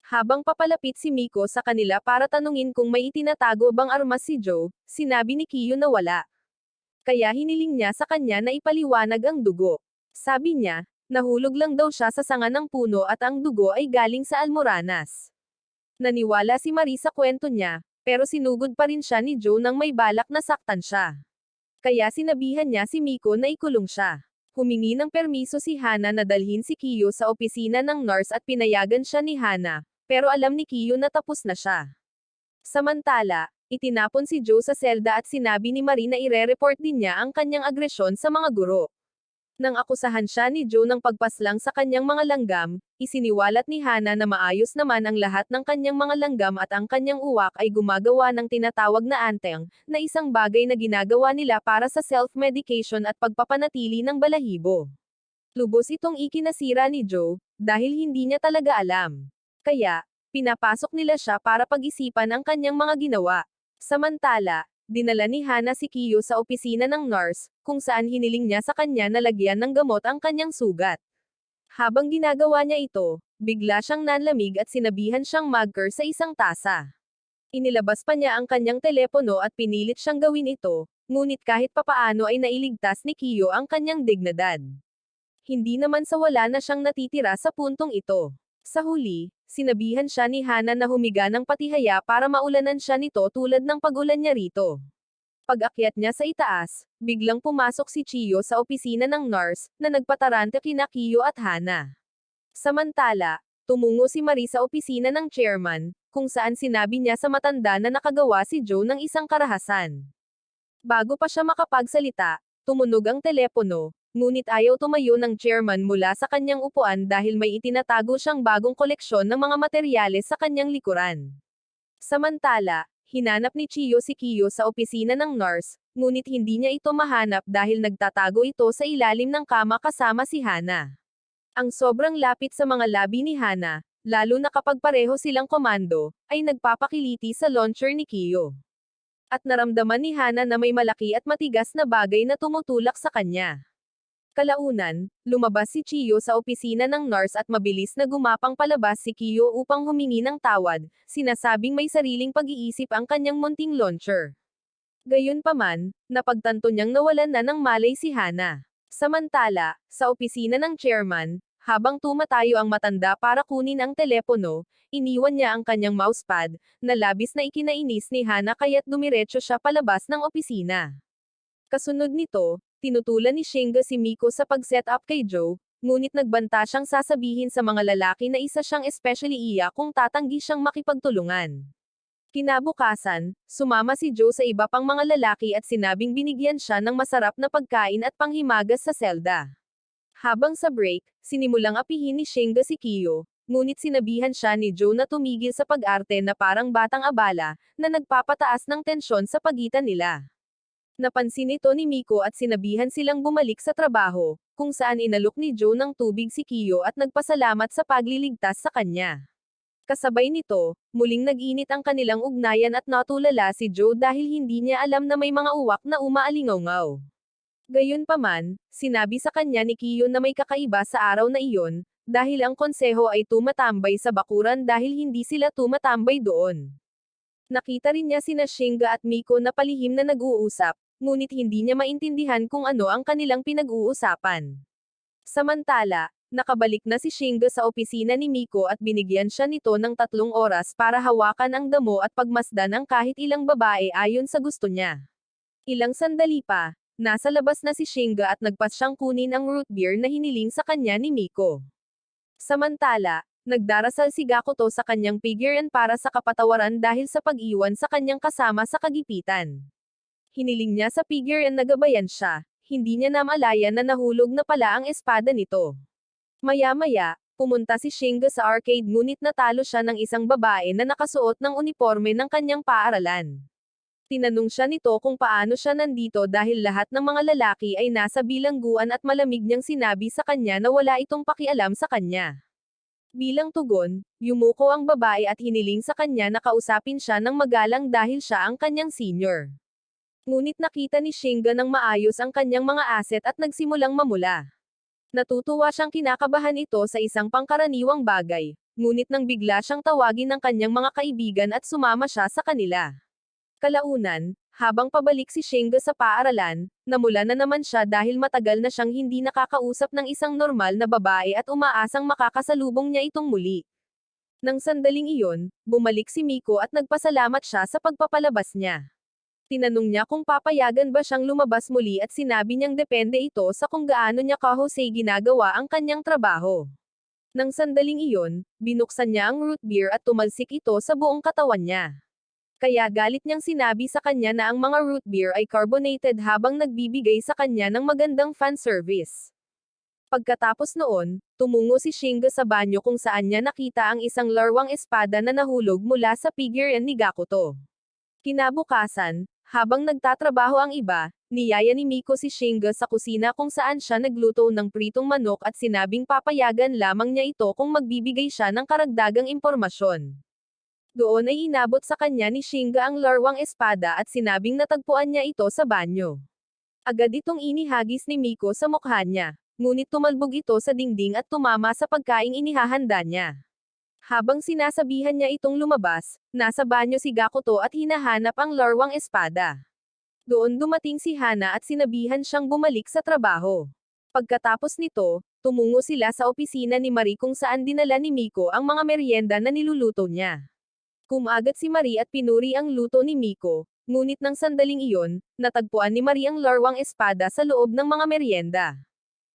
Habang papalapit si Miko sa kanila para tanungin kung may itinatago bang armas si Joe, sinabi ni Kiyo na wala. Kaya hiniling niya sa kanya na ipaliwanag ang dugo. Sabi niya, nahulog lang daw siya sa sanga ng puno at ang dugo ay galing sa almoranas. Naniwala si Marie sa kwento niya, pero sinugod pa rin siya ni Joe nang may balak na saktan siya. Kaya sinabihan niya si Miko na ikulong siya. Humingi ng permiso si Hana na dalhin si Kiyo sa opisina ng nurse at pinayagan siya ni Hana, pero alam ni Kiyo na tapos na siya. Samantala, itinapon si Joe sa selda at sinabi ni Marie na ire-report din niya ang kanyang agresyon sa mga guro. Nang akusahan siya ni Joe ng pagpaslang sa kanyang mga langgam, isiniwalat ni Hana na maayos naman ang lahat ng kanyang mga langgam at ang kanyang uwak ay gumagawa ng tinatawag na anteng, na isang bagay na ginagawa nila para sa self-medication at pagpapanatili ng balahibo. Lubos itong ikinasira ni Joe, dahil hindi niya talaga alam. Kaya, pinapasok nila siya para pag-isipan ang kanyang mga ginawa. Samantala, dinala ni Hana si Kiyo sa opisina ng nurse, kung saan hiniling niya sa kanya na lagyan ng gamot ang kanyang sugat. Habang ginagawa niya ito, bigla siyang nanlamig at sinabihan siyang mag-ker sa isang tasa. Inilabas pa niya ang kanyang telepono at pinilit siyang gawin ito, ngunit kahit papaano ay nailigtas ni Kiyo ang kanyang dignidad. Hindi naman sa wala na siyang natitira sa puntong ito. Sa huli, sinabihan siya ni Hana na humiga ng patihaya para maulanan siya nito tulad ng pag-ulan niya rito. Pag-akyat niya sa itaas, biglang pumasok si Chiyo sa opisina ng nurse, na nagpatarante kina Kiyo at Hana. Samantala, tumungo si Marie sa opisina ng chairman, kung saan sinabi niya sa matanda na nakagawa si Joe ng isang karahasan. Bago pa siya makapagsalita, tumunog ang telepono, ngunit ayaw tumayo ng chairman mula sa kanyang upuan dahil may itinatago siyang bagong koleksyon ng mga materyales sa kanyang likuran. Samantala, hinanap ni Chiyo si Kiyo sa opisina ng nurse, ngunit hindi niya ito mahanap dahil nagtatago ito sa ilalim ng kama kasama si Hana. Ang sobrang lapit sa mga labi ni Hana, lalo na kapag pareho silang komando, ay nagpapakiliti sa launcher ni Kiyo. At naramdaman ni Hana na may malaki at matigas na bagay na tumutulak sa kanya. Kalaunan, lumabas si Chiyo sa opisina ng nurse at mabilis na gumapang palabas si Kiyo upang humingi ng tawad, sinasabing may sariling pag-iisip ang kanyang munting launcher. Gayunpaman, napagtanto niyang nawalan na ng malay si Hana. Samantala, sa opisina ng chairman, habang tumatayo ang matanda para kunin ang telepono, iniwan niya ang kanyang mousepad, na labis na ikinainis ni Hana kaya't dumiretso siya palabas ng opisina. Kasunod nito, tinutulan ni Shinga si Miko sa pag-set up kay Joe, ngunit nagbanta siyang sasabihin sa mga lalaki na isa siyang especially iya kung tatanggi siyang makipagtulungan. Kinabukasan, sumama si Joe sa iba pang mga lalaki at sinabing binigyan siya ng masarap na pagkain at panghimagas sa selda. Habang sa break, sinimulang apihin ni Shinga si Kiyo, ngunit sinabihan siya ni Joe na tumigil sa pag-arte na parang batang abala, na nagpapataas ng tensyon sa pagitan nila. Napansin ito ni Miko at sinabihan silang bumalik sa trabaho, kung saan inalok ni Joe ng tubig si Kiyo at nagpasalamat sa pagliligtas sa kanya. Kasabay nito, muling nag-init ang kanilang ugnayan at natulala si Joe dahil hindi niya alam na may mga uwak na umaalingaw-ngaw. Gayunpaman, sinabi sa kanya ni Kiyo na may kakaiba sa araw na iyon, dahil ang konseho ay tumatambay sa bakuran dahil hindi sila tumatambay doon. Nakita rin niya sina Shinga at Miko na palihim na nag-uusap, ngunit hindi niya maintindihan kung ano ang kanilang pinag-uusapan. Samantala, nakabalik na si Shinga sa opisina ni Miko at binigyan siya nito ng 3 oras para hawakan ang damo at pagmasdan ang kahit ilang babae ayon sa gusto niya. Ilang sandali pa, nasa labas na si Shinga at nagpas siyang kunin ang root beer na hiniling sa kanya ni Miko. Samantala, nagdarasal si Gakuto sa kanyang figurean para sa kapatawaran dahil sa pag-iwan sa kanyang kasama sa kagipitan. Hiniling niya sa figurean na gabayan siya, hindi niya namalayan na nahulog na pala ang espada nito. Maya-maya, pumunta si Shinga sa arcade ngunit natalo siya ng isang babae na nakasuot ng uniforme ng kanyang paaralan. Tinanong siya nito kung paano siya nandito dahil lahat ng mga lalaki ay nasa bilangguan at malamig niyang sinabi sa kanya na wala itong pakialam sa kanya. Bilang tugon, yumuko ang babae at hiniling sa kanya na kausapin siya ng magalang dahil siya ang kanyang senior. Ngunit nakita ni Shinga ng maayos ang kanyang mga asset at nagsimulang mamula. Natutuwa siyang kinakabahan ito sa isang pangkaraniwang bagay, ngunit nang bigla siyang tawagin ng kanyang mga kaibigan at sumama siya sa kanila. Kalaunan, habang pabalik si Shinga sa paaralan, namula na naman siya dahil matagal na siyang hindi nakakausap ng isang normal na babae at umaasang makakasalubong niya itong muli. Nang sandaling iyon, bumalik si Miko at nagpasalamat siya sa pagpapalabas niya. Tinanong niya kung papayagan ba siyang lumabas muli at sinabi niyang depende ito sa kung gaano niya kahusay ginagawa ang kanyang trabaho. Nang sandaling iyon, binuksan niya ang root beer at tumalsik ito sa buong katawan niya. Kaya galit niyang sinabi sa kanya na ang mga root beer ay carbonated habang nagbibigay sa kanya ng magandang fan service. Pagkatapos noon, tumungo si Shinga sa banyo kung saan niya nakita ang isang larwang espada na nahulog mula sa figurean ni Gakuto. Kinabukasan, habang nagtatrabaho ang iba, niyaya ni Miko si Shinga sa kusina kung saan siya nagluto ng pritong manok at sinabing papayagan lamang niya ito kung magbibigay siya ng karagdagang impormasyon. Doon ay inabot sa kanya ni Shinga ang larwang espada at sinabing natagpuan niya ito sa banyo. Agad itong inihagis ni Miko sa mukha niya, ngunit tumalbog ito sa dingding at tumama sa pagkaing inihahanda niya. Habang sinasabihan niya itong lumabas, nasa banyo si Gakuto at hinahanap ang larwang espada. Doon dumating si Hana at sinabihan siyang bumalik sa trabaho. Pagkatapos nito, tumungo sila sa opisina ni Marie kung saan dinala ni Miko ang mga merienda na niluluto niya. Kumagat si Marie at pinuri ang luto ni Miko, ngunit nang sandaling iyon, natagpuan ni Marie ang larwang espada sa loob ng mga merienda.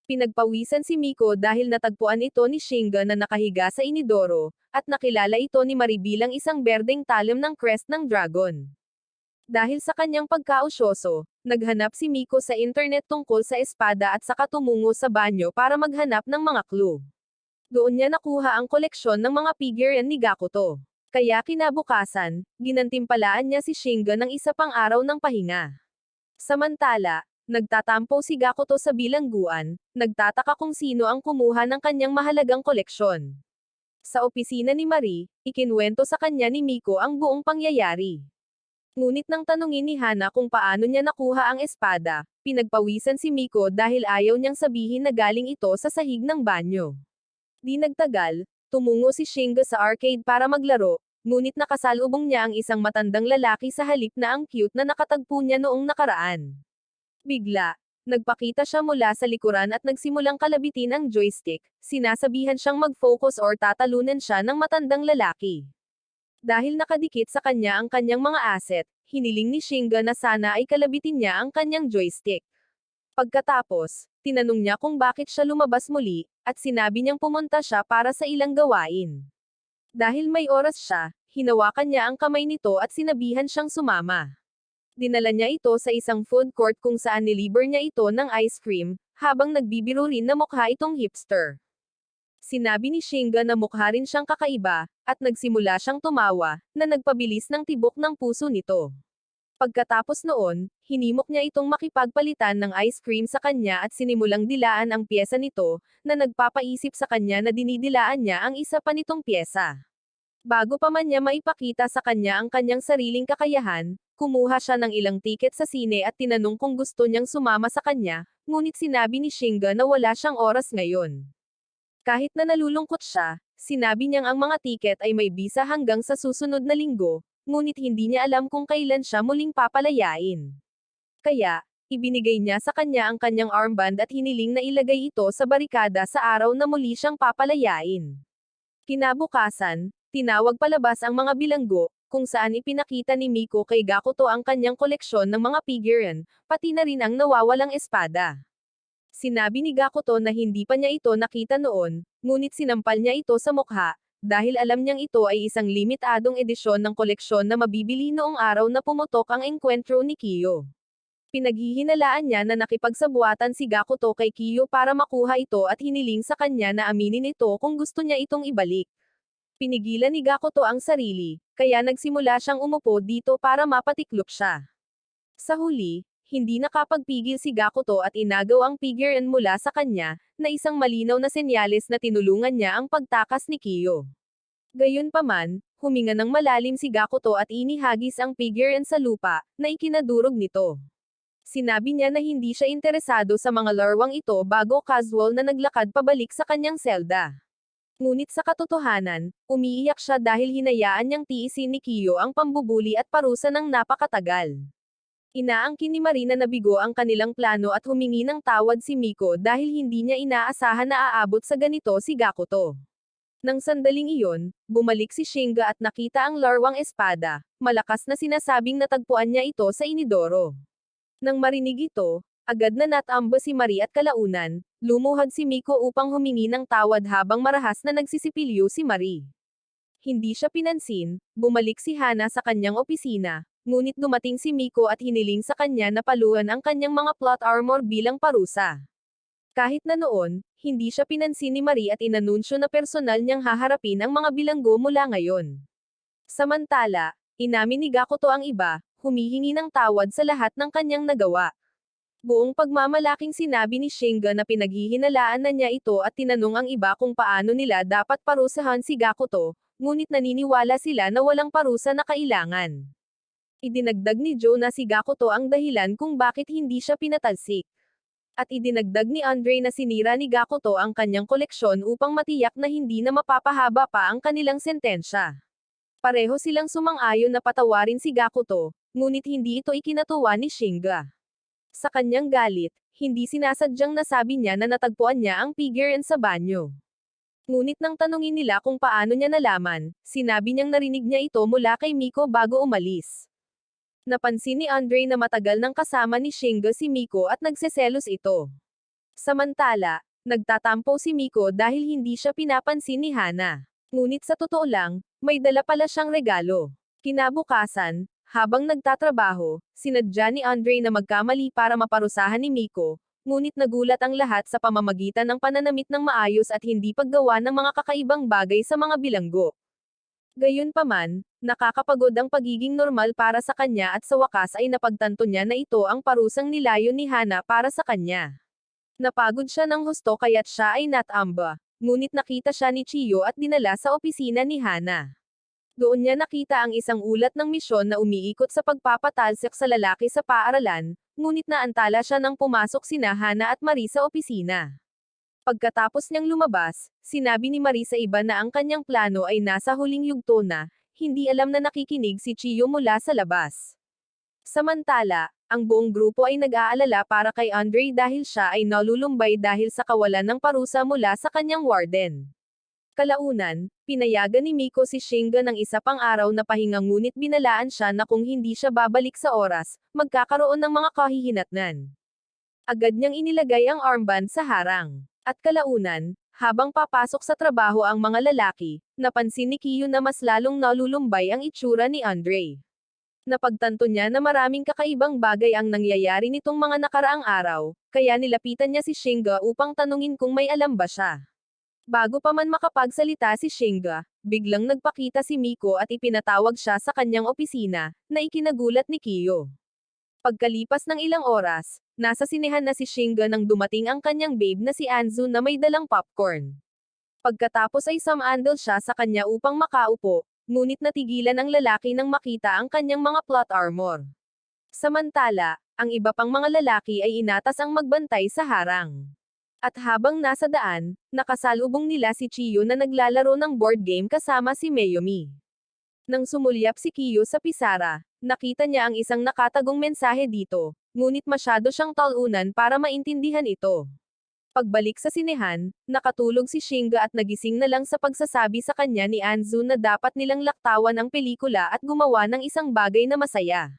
Pinagpawisan si Miko dahil natagpuan ito ni Shinga na nakahiga sa inidoro, at nakilala ito ni Marie bilang isang berdeng talim ng crest ng dragon. Dahil sa kanyang pagkausyoso, naghanap si Miko sa internet tungkol sa espada at saka tumungo sa banyo para maghanap ng mga clue. Doon niya nakuha ang koleksyon ng mga figure ni Gakuto. Kaya kinabukasan, ginantimpalaan niya si Shinga ng isa pang araw ng pahinga. Samantala, nagtatampo si Gakuto sa bilangguan, nagtataka kung sino ang kumuha ng kanyang mahalagang koleksyon. Sa opisina ni Marie, ikinwento sa kanya ni Miko ang buong pangyayari. Ngunit nang tanungin ni Hana kung paano niya nakuha ang espada, pinagpawisan si Miko dahil ayaw niyang sabihin na galing ito sa sahig ng banyo. Di nagtagal, tumungo si Shinga sa arcade para maglaro, ngunit nakasalubong niya ang isang matandang lalaki sa halip na ang cute na nakatagpo niya noong nakaraan. Bigla, nagpakita siya mula sa likuran at nagsimulang kalabitin ang joystick, sinasabihan siyang mag-focus or tatalunan siya ng matandang lalaki. Dahil nakadikit sa kanya ang kanyang mga asset, hiniling ni Shinga na sana ay kalabitin niya ang kanyang joystick. Pagkatapos, tinanong niya kung bakit siya lumabas muli, at sinabi niyang pumunta siya para sa ilang gawain. Dahil may oras siya, hinawakan niya ang kamay nito at sinabihan siyang sumama. Dinala niya ito sa isang food court kung saan nilibre niya ito ng ice cream, habang nagbibiro rin na mukha itong hipster. Sinabi ni Shinga na mukha rin siyang kakaiba, at nagsimula siyang tumawa, na nagpabilis ng tibok ng puso nito. Pagkatapos noon, hinimok niya itong makipagpalitan ng ice cream sa kanya at sinimulang dilaan ang pyesa nito, na nagpapaisip sa kanya na dinidilaan niya ang isa pa nitong pyesa. Bago pa man niya maipakita sa kanya ang kanyang sariling kakayahan, kumuha siya ng ilang tiket sa sine at tinanong kung gusto niyang sumama sa kanya, ngunit sinabi ni Shinga na wala siyang oras ngayon. Kahit na nalulungkot siya, sinabi niyang ang mga tiket ay may bisa hanggang sa susunod na linggo, ngunit hindi niya alam kung kailan siya muling papalayain. Kaya, ibinigay niya sa kanya ang kanyang armband at hiniling na ilagay ito sa barikada sa araw na muli siyang papalayain. Kinabukasan, tinawag palabas ang mga bilanggo, kung saan ipinakita ni Miko kay Gakuto ang kanyang koleksyon ng mga figuran, pati na rin ang nawawalang espada. Sinabi ni Gakuto na hindi pa niya ito nakita noon, ngunit sinampal niya ito sa mukha, dahil alam niyang ito ay isang limitadong edisyon ng koleksyon na mabibili noong araw na pumutok ang engkwentro ni Kiyo. Pinaghihinalaan niya na nakipagsabuatan si Gakuto kay Kiyo para makuha ito at hiniling sa kanya na aminin ito kung gusto niya itong ibalik. Pinigilan ni Gakuto ang sarili, kaya nagsimula siyang umupo dito para mapatiklop siya. Sa huli, hindi nakapagpigil si Gakuto at inagaw ang figurean mula sa kanya, na isang malinaw na senyales na tinulungan niya ang pagtakas ni Kiyo. Gayunpaman, huminga ng malalim si Gakuto at inihagis ang figurean sa lupa, na ikinadurog nito. Sinabi niya na hindi siya interesado sa mga larwang ito bago casual na naglakad pabalik sa kanyang selda. Ngunit sa katotohanan, umiiyak siya dahil hinayaan niyang tiisin ni Kiyo ang pambubuli at parusa ng napakatagal. Inaangkin ni Marie na nabigo ang kanilang plano at humingi ng tawad si Miko dahil hindi niya inaasahan na aabot sa ganito si Gakuto. Nang sandaling iyon, bumalik si Shinga at nakita ang larwang espada, malakas na sinasabing natagpuan niya ito sa inidoro. Nang marinig ito, agad na natamba si Marie at kalaunan, lumuhad si Miko upang humingi ng tawad habang marahas na nagsisipilyo si Marie. Hindi siya pinansin, bumalik si Hana sa kanyang opisina, ngunit dumating si Miko at hiniling sa kanya na paluan ang kanyang mga plot armor bilang parusa. Kahit na noon, hindi siya pinansin ni Marie at inanunsyo na personal niyang haharapin ang mga bilanggo mula ngayon. Samantala, inamin ni Gakuto ang iba, humihingi ng tawad sa lahat ng kanyang nagawa. Buong pagmamalaking sinabi ni Shinga na pinaghihinalaan na niya ito at tinanong ang iba kung paano nila dapat parusahan si Gakuto, ngunit naniniwala sila na walang parusa na kailangan. Idinagdag ni Joe na si Gakuto ang dahilan kung bakit hindi siya pinatalsik. At idinagdag ni Andre na sinira ni Gakuto ang kanyang koleksyon upang matiyak na hindi na mapapahaba pa ang kanilang sentensya. Pareho silang sumang-ayon na patawarin si Gakuto, ngunit hindi ito ikinatuwa ni Shinga. Sa kanyang galit, hindi sinasadyang nasabi niya na natagpuan niya ang figurine sa banyo. Ngunit nang tanungin nila kung paano niya nalaman, sinabi niyang narinig niya ito mula kay Miko bago umalis. Napansin ni Andre na matagal nang kasama ni Shinga si Miko at nagseselos ito. Samantala, nagtatampo si Miko dahil hindi siya pinapansin ni Hana. Ngunit sa totoo lang, may dala pala siyang regalo. Kinabukasan, habang nagtatrabaho, sinadya ni Andre na magkamali para maparusahan ni Miko, ngunit nagulat ang lahat sa pamamagitan ng pananamit ng maayos at hindi paggawa ng mga kakaibang bagay sa mga bilanggo. Gayunpaman, nakakapagod ang pagiging normal para sa kanya at sa wakas ay napagtanto niya na ito ang parusang nilayo ni Hana para sa kanya. Napagod siya ng husto kaya't siya ay natamba, ngunit nakita siya ni Chiyo at dinala sa opisina ni Hana. Doon niya nakita ang isang ulat ng misyon na umiikot sa pagpapatalsik sa lalaki sa paaralan, ngunit naantala siya nang pumasok sina Hana at Marie sa opisina. Pagkatapos niyang lumabas, sinabi ni Marie sa iba na ang kanyang plano ay nasa huling yugto na, hindi alam na nakikinig si Chiyo mula sa labas. Samantala, ang buong grupo ay nag-aalala para kay Andre dahil siya ay nalulumbay dahil sa kawalan ng parusa mula sa kanyang warden. Kalaunan, pinayagan ni Miko si Shinga ng isa pang araw na pahinga ngunit binalaan siya na kung hindi siya babalik sa oras, magkakaroon ng mga kahihinatnan. Agad niyang inilagay ang armband sa harang. At kalaunan, habang papasok sa trabaho ang mga lalaki, napansin ni Kiyo na mas lalong nalulumbay ang itsura ni Andre. Napagtanto niya na maraming kakaibang bagay ang nangyayari nitong mga nakaraang araw, kaya nilapitan niya si Shinga upang tanungin kung may alam ba siya. Bago pa man makapagsalita si Shinga, biglang nagpakita si Miko at ipinatawag siya sa kanyang opisina, na ikinagulat ni Kiyo. Pagkalipas ng ilang oras, nasa sinehan na si Shinga nang dumating ang kanyang babe na si Anzu na may dalang popcorn. Pagkatapos ay sumandal siya sa kanya upang makaupo, ngunit natigilan ang lalaki nang makita ang kanyang mga plot armor. Samantala, ang iba pang mga lalaki ay inatas ang magbantay sa harang. At habang nasa daan, nakasalubong nila si Chiyo na naglalaro ng board game kasama si Mayumi. Nang sumulyap si Kiyo sa pisara, nakita niya ang isang nakatagong mensahe dito, ngunit masyado siyang talunan para maintindihan ito. Pagbalik sa sinehan, nakatulog si Shinga at nagising na lang sa pagsasabi sa kanya ni Anzu na dapat nilang laktawan ang pelikula at gumawa ng isang bagay na masaya.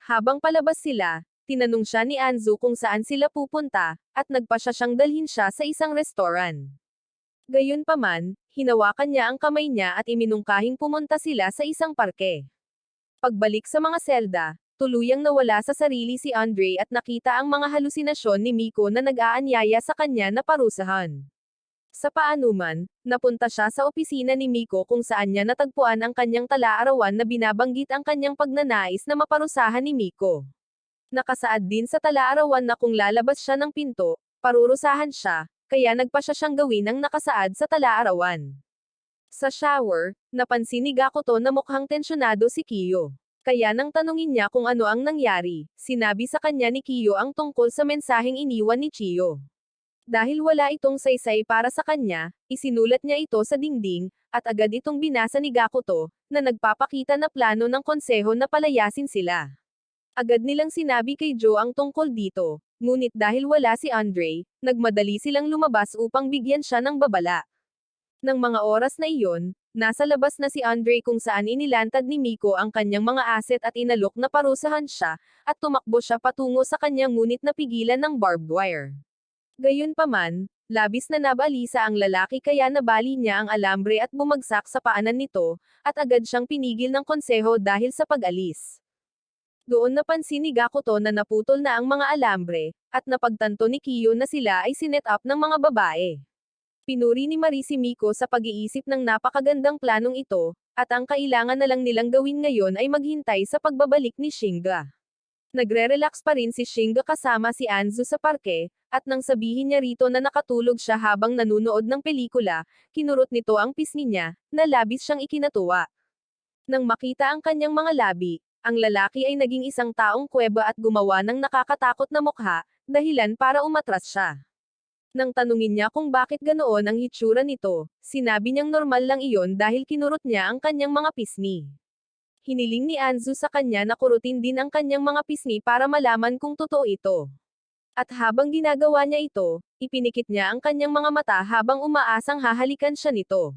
Habang palabas sila, tinanong siya ni Anzu kung saan sila pupunta, at nagpasya siyang dalhin siya sa isang restoran. Gayunpaman, hinawakan niya ang kamay niya at iminungkahing pumunta sila sa isang parke. Pagbalik sa mga selda, tuluyang nawala sa sarili si Andre at nakita ang mga halusinasyon ni Miko na nag-aanyaya sa kanya na parusahan. Sa paanuman, napunta siya sa opisina ni Miko kung saan niya natagpuan ang kanyang talaarawan na binabanggit ang kanyang pagnanais na maparusahan ni Miko. Nakasaad din sa talaarawan na kung lalabas siya ng pinto, parurusahan siya, kaya nagpasya siyang gawin ang nakasaad sa talaarawan. Sa shower, napansin ni Gakuto na mukhang tensyonado si Kiyo. Kaya nang tanungin niya kung ano ang nangyari, sinabi sa kanya ni Kiyo ang tungkol sa mensaheng iniwan ni Chiyo. Dahil wala itong saysay para sa kanya, isinulat niya ito sa dingding, at agad itong binasa ni Gakuto, na nagpapakita na plano ng konseho na palayasin sila. Agad nilang sinabi kay Joe ang tungkol dito, ngunit dahil wala si Andre, nagmadali silang lumabas upang bigyan siya ng babala. Nang mga oras na iyon, nasa labas na si Andre kung saan inilantad ni Miko ang kanyang mga aset at inalok na parusahan siya, at tumakbo siya patungo sa kanya ngunit napigilan ng barbed wire. Gayunpaman, labis na nabalisa ang lalaki kaya nabali niya ang alambre at bumagsak sa paanan nito, at agad siyang pinigil ng konseho dahil sa pag-alis. Doon napansin ni Gakuto na naputol na ang mga alambre, at napagtanto ni Kiyo na sila ay sinet up ng mga babae. Pinuri ni Marie si Miko sa pag-iisip ng napakagandang planong ito, at ang kailangan na lang nilang gawin ngayon ay maghintay sa pagbabalik ni Shinga. Nagre-relax pa rin si Shinga kasama si Anzu sa parke, at nang sabihin niya rito na nakatulog siya habang nanunood ng pelikula, kinurot nito ang pisngi niya, na labis siyang ikinatuwa. Nang makita ang kanyang mga labi, ang lalaki ay naging isang taong kuweba at gumawa ng nakakatakot na mukha, dahilan para umatras siya. Nang tanungin niya kung bakit ganoon ang hitsura nito, sinabi niyang normal lang iyon dahil kinurot niya ang kanyang mga pisngi. Hiniling ni Anzu sa kanya na kurutin din ang kanyang mga pisngi para malaman kung totoo ito. At habang ginagawa niya ito, ipinikit niya ang kanyang mga mata habang umaasang hahalikan siya nito.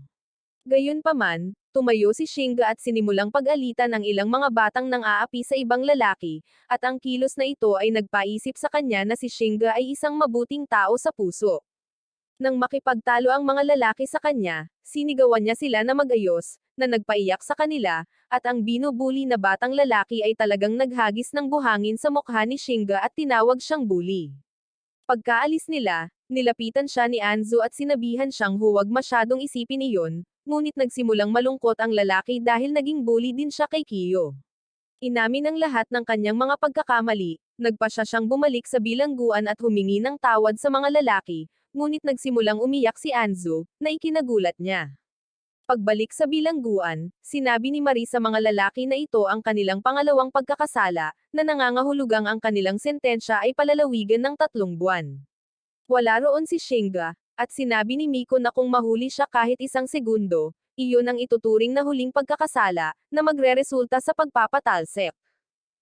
Gayunpaman, tumayo si Shinga at sinimulang pag-alitan ang ilang mga batang nang-aapi sa ibang lalaki, at ang kilos na ito ay nagpaisip sa kanya na si Shinga ay isang mabuting tao sa puso. Nang makipagtalo ang mga lalaki sa kanya, sinigawan niya sila na mag-ayos, na nagpaiyak sa kanila, at ang binubuli na batang lalaki ay talagang naghagis ng buhangin sa mukha ni Shinga at tinawag siyang bully. Pagkaalis nila, nilapitan siya ni Anzu at sinabihan siyang huwag masyadong isipin iyon, ngunit nagsimulang malungkot ang lalaki dahil naging bully din siya kay Kiyo. Inamin ang lahat ng kanyang mga pagkakamali, nagpa siya siyang bumalik sa bilangguan at humingi ng tawad sa mga lalaki, ngunit nagsimulang umiyak si Anzu, na ikinagulat niya. Pagbalik sa bilangguan, sinabi ni Marie sa mga lalaki na ito ang kanilang pangalawang pagkakasala, na nangangahulugang ang kanilang sentensya ay palalawigan ng 3 buwan. Wala roon si Shinga, at sinabi ni Miko na kung mahuli siya kahit isang segundo, iyon ang ituturing na huling pagkakasala, na magreresulta sa pagpapatalsik.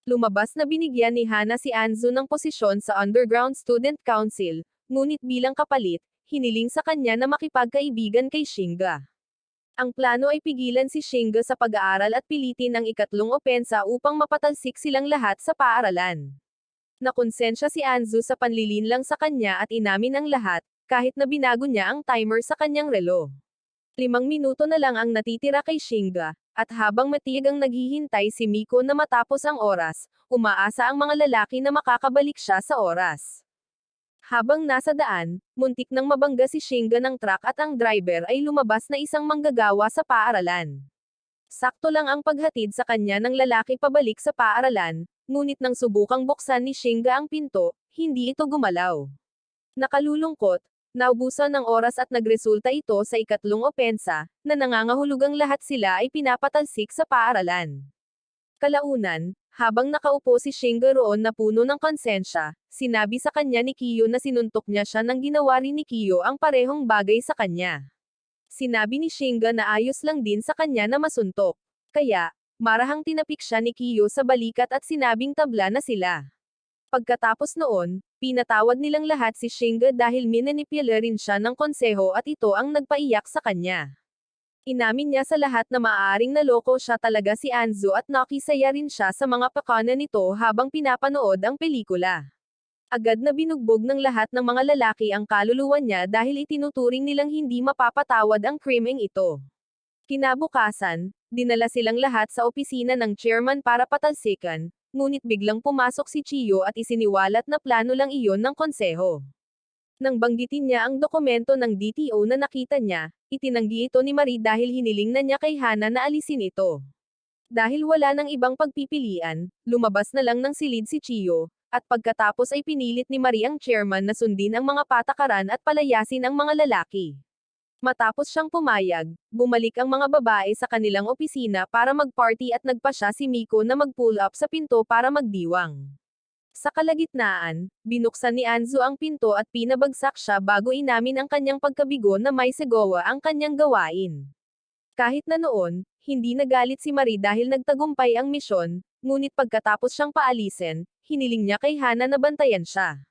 Lumabas na binigyan ni Hana si Anzu ng posisyon sa Underground Student Council, ngunit bilang kapalit, hiniling sa kanya na makipagkaibigan kay Shinga. Ang plano ay pigilan si Shinga sa pag-aaral at pilitin ang ikatlong opensa upang mapatalsik silang lahat sa paaralan. Nakonsensya si Anzu sa panlilinlang sa kanya at inamin ang lahat, kahit na binago niya ang timer sa kanyang relo. 5 minuto na lang ang natitira kay Shinga, at habang matigang naghihintay si Miko na matapos ang oras, umaasa ang mga lalaki na makakabalik siya sa oras. Habang nasa daan, muntik nang mabangga si Shinga ng truck at ang driver ay lumabas na isang manggagawa sa paaralan. Sakto lang ang paghatid sa kanya ng lalaki pabalik sa paaralan, ngunit nang subukang buksan ni Shinga ang pinto, hindi ito gumalaw. Nakalulungkot, naubusan ng oras at nagresulta ito sa ikatlong opensa, na nangangahulugang lahat sila ay pinapatalsik sa paaralan. Kalaunan, habang nakaupo si Shinga roon na puno ng konsensya, sinabi sa kanya ni Kiyo na sinuntok niya siya nang ginawa rin ni Kiyo ang parehong bagay sa kanya. Sinabi ni Shinga na ayos lang din sa kanya na masuntok. Kaya, marahang tinapik siya ni Kiyo sa balikat at sinabing tabla na sila. Pagkatapos noon, pinatawad nilang lahat si Shinga dahil minanipula rin siya ng konseho at ito ang nagpaiyak sa kanya. Inamin niya sa lahat na maaaring naloko siya talaga si Anzu at nakisaya rin siya sa mga pakana nito habang pinapanood ang pelikula. Agad na binugbog ng lahat ng mga lalaki ang kaluluwa niya dahil itinuturing nilang hindi mapapatawad ang krimeng ito. Kinabukasan, dinala silang lahat sa opisina ng chairman para patalsikan, ngunit biglang pumasok si Chiyo at isiniwalat na plano lang iyon ng konseho. Nang banggitin niya ang dokumento ng DTO na nakita niya, itinanggi ito ni Marie dahil hiniling na niya kay Hana na alisin ito. Dahil wala nang ibang pagpipilian, lumabas na lang ng silid si Chiyo, at pagkatapos ay pinilit ni Marie ang chairman na sundin ang mga patakaran at palayasin ang mga lalaki. Matapos siyang pumayag, bumalik ang mga babae sa kanilang opisina para mag-party at nagpa siya si Miko na mag-pull up sa pinto para magdiwang. Sa kalagitnaan, binuksan ni Anzu ang pinto at pinabagsak siya bago inamin ang kanyang pagkabigo na may segawa ang kanyang gawain. Kahit na noon, hindi nagalit si Marie dahil nagtagumpay ang misyon, ngunit pagkatapos siyang paalisin, hiniling niya kay Hana na bantayan siya.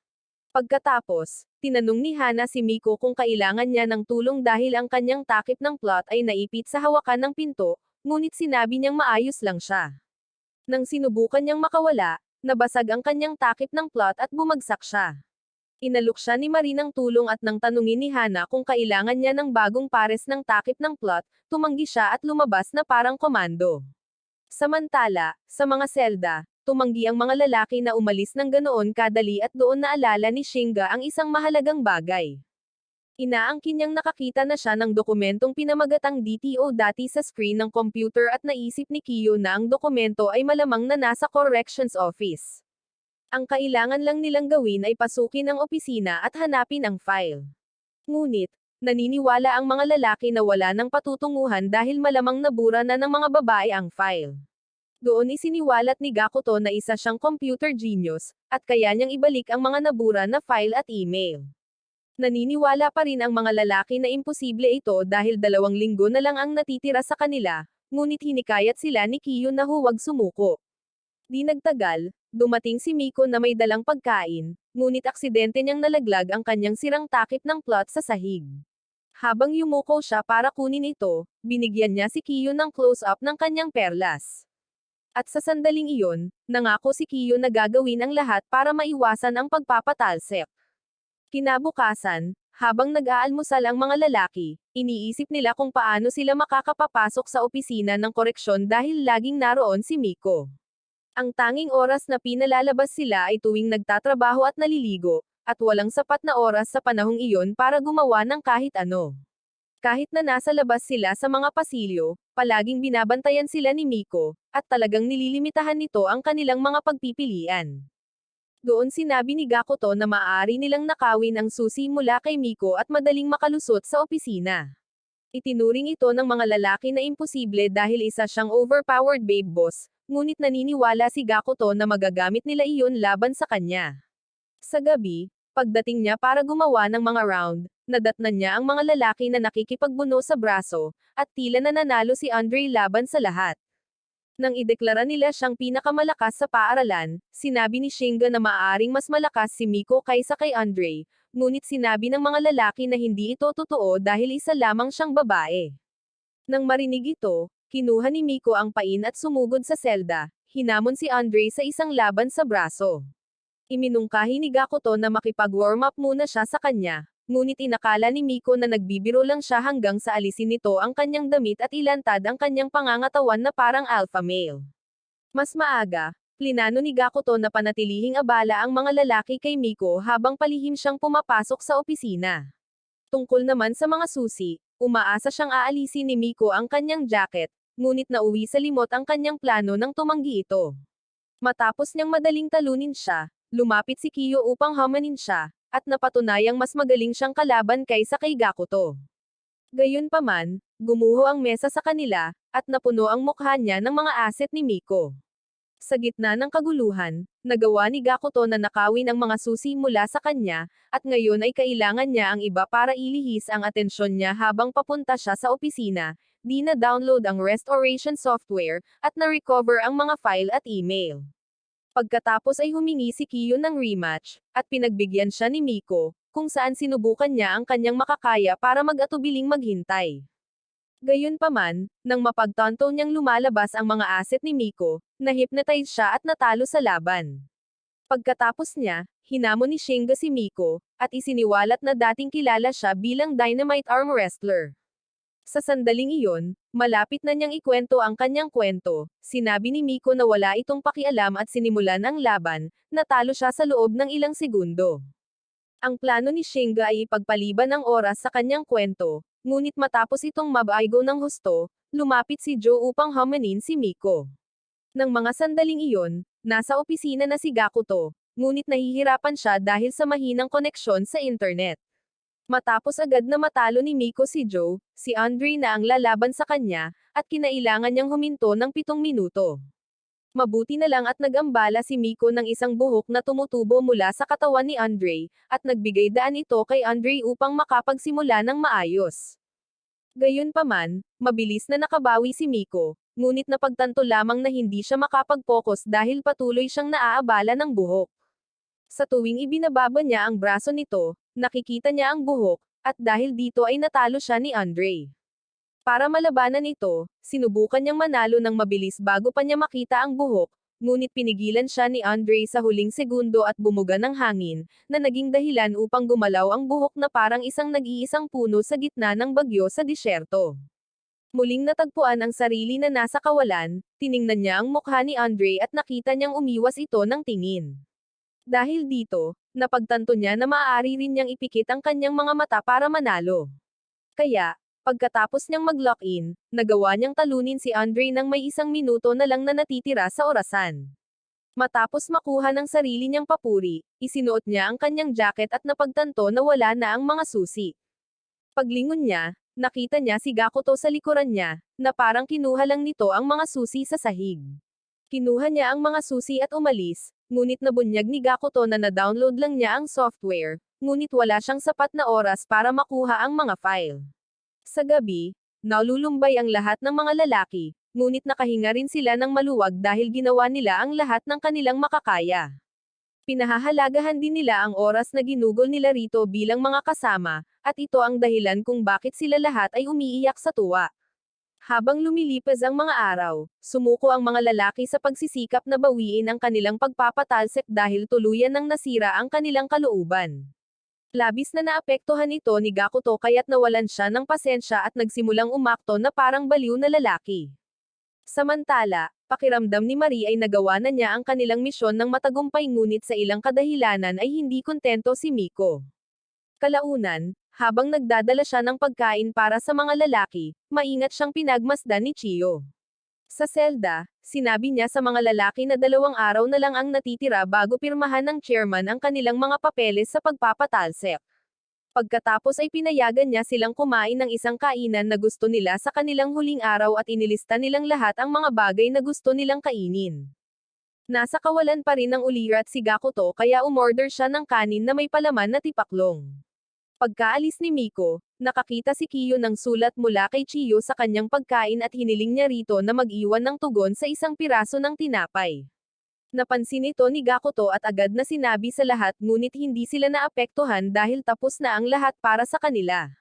Pagkatapos, tinanong ni Hana si Miko kung kailangan niya ng tulong dahil ang kanyang takip ng plot ay naipit sa hawakan ng pinto, ngunit sinabi niyang maayos lang siya. Nang sinubukan niyang makawala, nabasag ang kanyang takip ng plot at bumagsak siya. Inalok siya ni Marie ng tulong at nang tanungin ni Hana kung kailangan niya ng bagong pares ng takip ng plot, tumanggi siya at lumabas na parang komando. Samantala, sa mga selda, tumanggi ang mga lalaki na umalis ng ganoon kadali at doon naalala ni Shinga ang isang mahalagang bagay. Inaangkin niyang nakakita na siya ng dokumentong pinamagatang DTO dati sa screen ng computer at naisip ni Kiyo na ang dokumento ay malamang na nasa corrections office. Ang kailangan lang nilang gawin ay pasukin ang opisina at hanapin ang file. Ngunit, naniniwala ang mga lalaki na wala ng patutunguhan dahil malamang nabura na ng mga babae ang file. Doon isiniwalat ni Gakuto na isa siyang computer genius, at kaya niyang ibalik ang mga nabura na file at email. Naniniwala pa rin ang mga lalaki na imposible ito dahil 2 linggo na lang ang natitira sa kanila, ngunit hinikayat sila ni Kiyo na huwag sumuko. Di nagtagal, dumating si Miko na may dalang pagkain, ngunit aksidente niyang nalaglag ang kanyang sirang takip ng plot sa sahig. Habang yumuko siya para kunin ito, binigyan niya si Kiyo ng close-up ng kanyang perlas. At sa sandaling iyon, nangako si Kiyo na gagawin ang lahat para maiwasan ang pagpapatalsik. Kinabukasan, habang nag-aalmusal ang mga lalaki, iniisip nila kung paano sila makakapapasok sa opisina ng koreksyon dahil laging naroon si Miko. Ang tanging oras na pinalalabas sila ay tuwing nagtatrabaho at naliligo, at walang sapat na oras sa panahong iyon para gumawa ng kahit ano. Kahit na nasa labas sila sa mga pasilyo, palaging binabantayan sila ni Miko, at talagang nililimitahan nito ang kanilang mga pagpipilian. Doon sinabi ni Gakuto na maaari nilang nakawin ang susi mula kay Miko at madaling makalusot sa opisina. Itinuring ito ng mga lalaki na imposible dahil isa siyang overpowered babe boss, ngunit naniniwala si Gakuto na magagamit nila iyon laban sa kanya. Sa gabi, pagdating niya para gumawa ng mga round, nadatnan niya ang mga lalaki na nakikipagbuno sa braso, at tila nananalo si Andre laban sa lahat. Nang ideklara nila siyang pinakamalakas sa paaralan, sinabi ni Shinga na maaaring mas malakas si Miko kaysa kay Andre, ngunit sinabi ng mga lalaki na hindi ito totoo dahil isa lamang siyang babae. Nang marinig ito, kinuha ni Miko ang pain at sumugod sa selda, hinamon si Andre sa isang laban sa braso. Iminungkahi ni Gakuto na makipag-warm up muna siya sa kanya, ngunit inakala ni Miko na nagbibiro lang siya hanggang sa alisin nito ang kanyang damit at ilantad ang kanyang pangangatawan na parang alpha male. Mas maaga, plinano ni Gakuto na panatilihing abala ang mga lalaki kay Miko habang palihim siyang pumapasok sa opisina. Tungkol naman sa mga susi, umaasa siyang aalisin ni Miko ang kanyang jacket, ngunit nauwi sa limot ang kanyang plano nang tumanggi ito. Matapos niyang madaling talunin siya, lumapit si Kiyo upang hamanin siya, at napatunayang mas magaling siyang kalaban kaysa kay Gakuto. Gayunpaman, gumuho ang mesa sa kanila, at napuno ang mukha niya ng mga aset ni Miko. Sa gitna ng kaguluhan, nagawa ni Gakuto na nakawin ang mga susi mula sa kanya, at ngayon ay kailangan niya ang iba para ilihis ang atensyon niya habang papunta siya sa opisina, di na-download ang restoration software, at na-recover ang mga file at email. Pagkatapos ay humingi si Kiyo ng rematch, at pinagbigyan siya ni Miko, kung saan sinubukan niya ang kanyang makakaya para mag-atubiling maghintay. Gayunpaman, nang mapagtanto niyang lumalabas ang mga asset ni Miko, na-hypnotize siya at natalo sa laban. Pagkatapos niya, hinamon ni Shinga si Miko, at isiniwalat na dating kilala siya bilang Dynamite Arm Wrestler. Sa sandaling iyon, malapit na niyang ikwento ang kanyang kwento, sinabi ni Miko na wala itong pakialam at sinimulan ang laban, natalo siya sa loob ng ilang segundo. Ang plano ni Shinga ay ipagpaliban ang oras sa kanyang kwento, ngunit matapos itong mabaigo ng husto, lumapit si Joe upang hamanin si Miko. Nang mga sandaling iyon, nasa opisina na si Gakuto, ngunit nahihirapan siya dahil sa mahinang koneksyon sa internet. Matapos agad na matalo ni Miko si Joe, si Andre na ang lalaban sa kanya, at kinailangan niyang huminto ng 7 minuto. Mabuti na lang at nag-ambala si Miko ng isang buhok na tumutubo mula sa katawan ni Andre, at nagbigay daan ito kay Andre upang makapagsimula ng maayos. Gayunpaman, mabilis na nakabawi si Miko, ngunit napagtanto lamang na hindi siya makapag-focus dahil patuloy siyang naaabala ng buhok. Sa tuwing ibinababa niya ang braso nito, nakikita niya ang buhok, at dahil dito ay natalo siya ni Andre. Para malabanan ito, sinubukan niyang manalo ng mabilis bago pa niya makita ang buhok, ngunit pinigilan siya ni Andre sa huling segundo at bumuga ng hangin, na naging dahilan upang gumalaw ang buhok na parang isang nag-iisang puno sa gitna ng bagyo sa disyerto. Muling natagpuan ang sarili na nasa kawalan, tiningnan niya ang mukha ni Andre at nakita niyang umiwas ito ng tingin. Dahil dito, napagtanto niya na maaari rin niyang ipikit ang kanyang mga mata para manalo. Kaya, pagkatapos niyang mag-lock-in, nagawa niyang talunin si Andre nang may 1 minuto na lang na natitira sa orasan. Matapos makuha ng sarili niyang papuri, isinuot niya ang kanyang jacket at napagtanto na wala na ang mga susi. Paglingon niya, nakita niya si Gakuto sa likuran niya, na parang kinuha lang nito ang mga susi sa sahig. Kinuha niya ang mga susi at umalis, ngunit nabunyag ni Gakuto na na-download lang niya ang software, ngunit wala siyang sapat na oras para makuha ang mga file. Sa gabi, nalulumbay ang lahat ng mga lalaki, ngunit nakahinga rin sila ng maluwag dahil ginawa nila ang lahat ng kanilang makakaya. Pinahahalagahan din nila ang oras na ginugol nila rito bilang mga kasama, at ito ang dahilan kung bakit sila lahat ay umiiyak sa tuwa. Habang lumilipas ang mga araw, sumuko ang mga lalaki sa pagsisikap na bawiin ang kanilang pagpapatalsik dahil tuluyan nang nasira ang kanilang kalooban. Labis na naapektuhan ito ni Gakuto kaya't nawalan siya ng pasensya at nagsimulang umakto na parang baliw na lalaki. Samantala, pakiramdam ni Marie ay nagawa na niya ang kanilang misyon ng matagumpay ngunit sa ilang kadahilanan ay hindi kontento si Miko. Kalaunan, habang nagdadala siya ng pagkain para sa mga lalaki, maingat siyang pinagmasdan ni Chiyo. Sa selda, sinabi niya sa mga lalaki na 2 araw na lang ang natitira bago pirmahan ng chairman ang kanilang mga papeles sa pagpapatalsik. Pagkatapos ay pinayagan niya silang kumain ng isang kainan na gusto nila sa kanilang huling araw at inilista nilang lahat ang mga bagay na gusto nilang kainin. Nasa kawalan pa rin ng ulirat si Gakuto kaya umorder siya ng kanin na may palaman na tipaklong. Pagkaalis ni Miko, nakakita si Kiyo ng sulat mula kay Chiyo sa kanyang pagkain at hiniling niya rito na mag-iwan ng tugon sa isang piraso ng tinapay. Napansin ito ni Gakuto at agad na sinabi sa lahat ngunit hindi sila naapektuhan dahil tapos na ang lahat para sa kanila.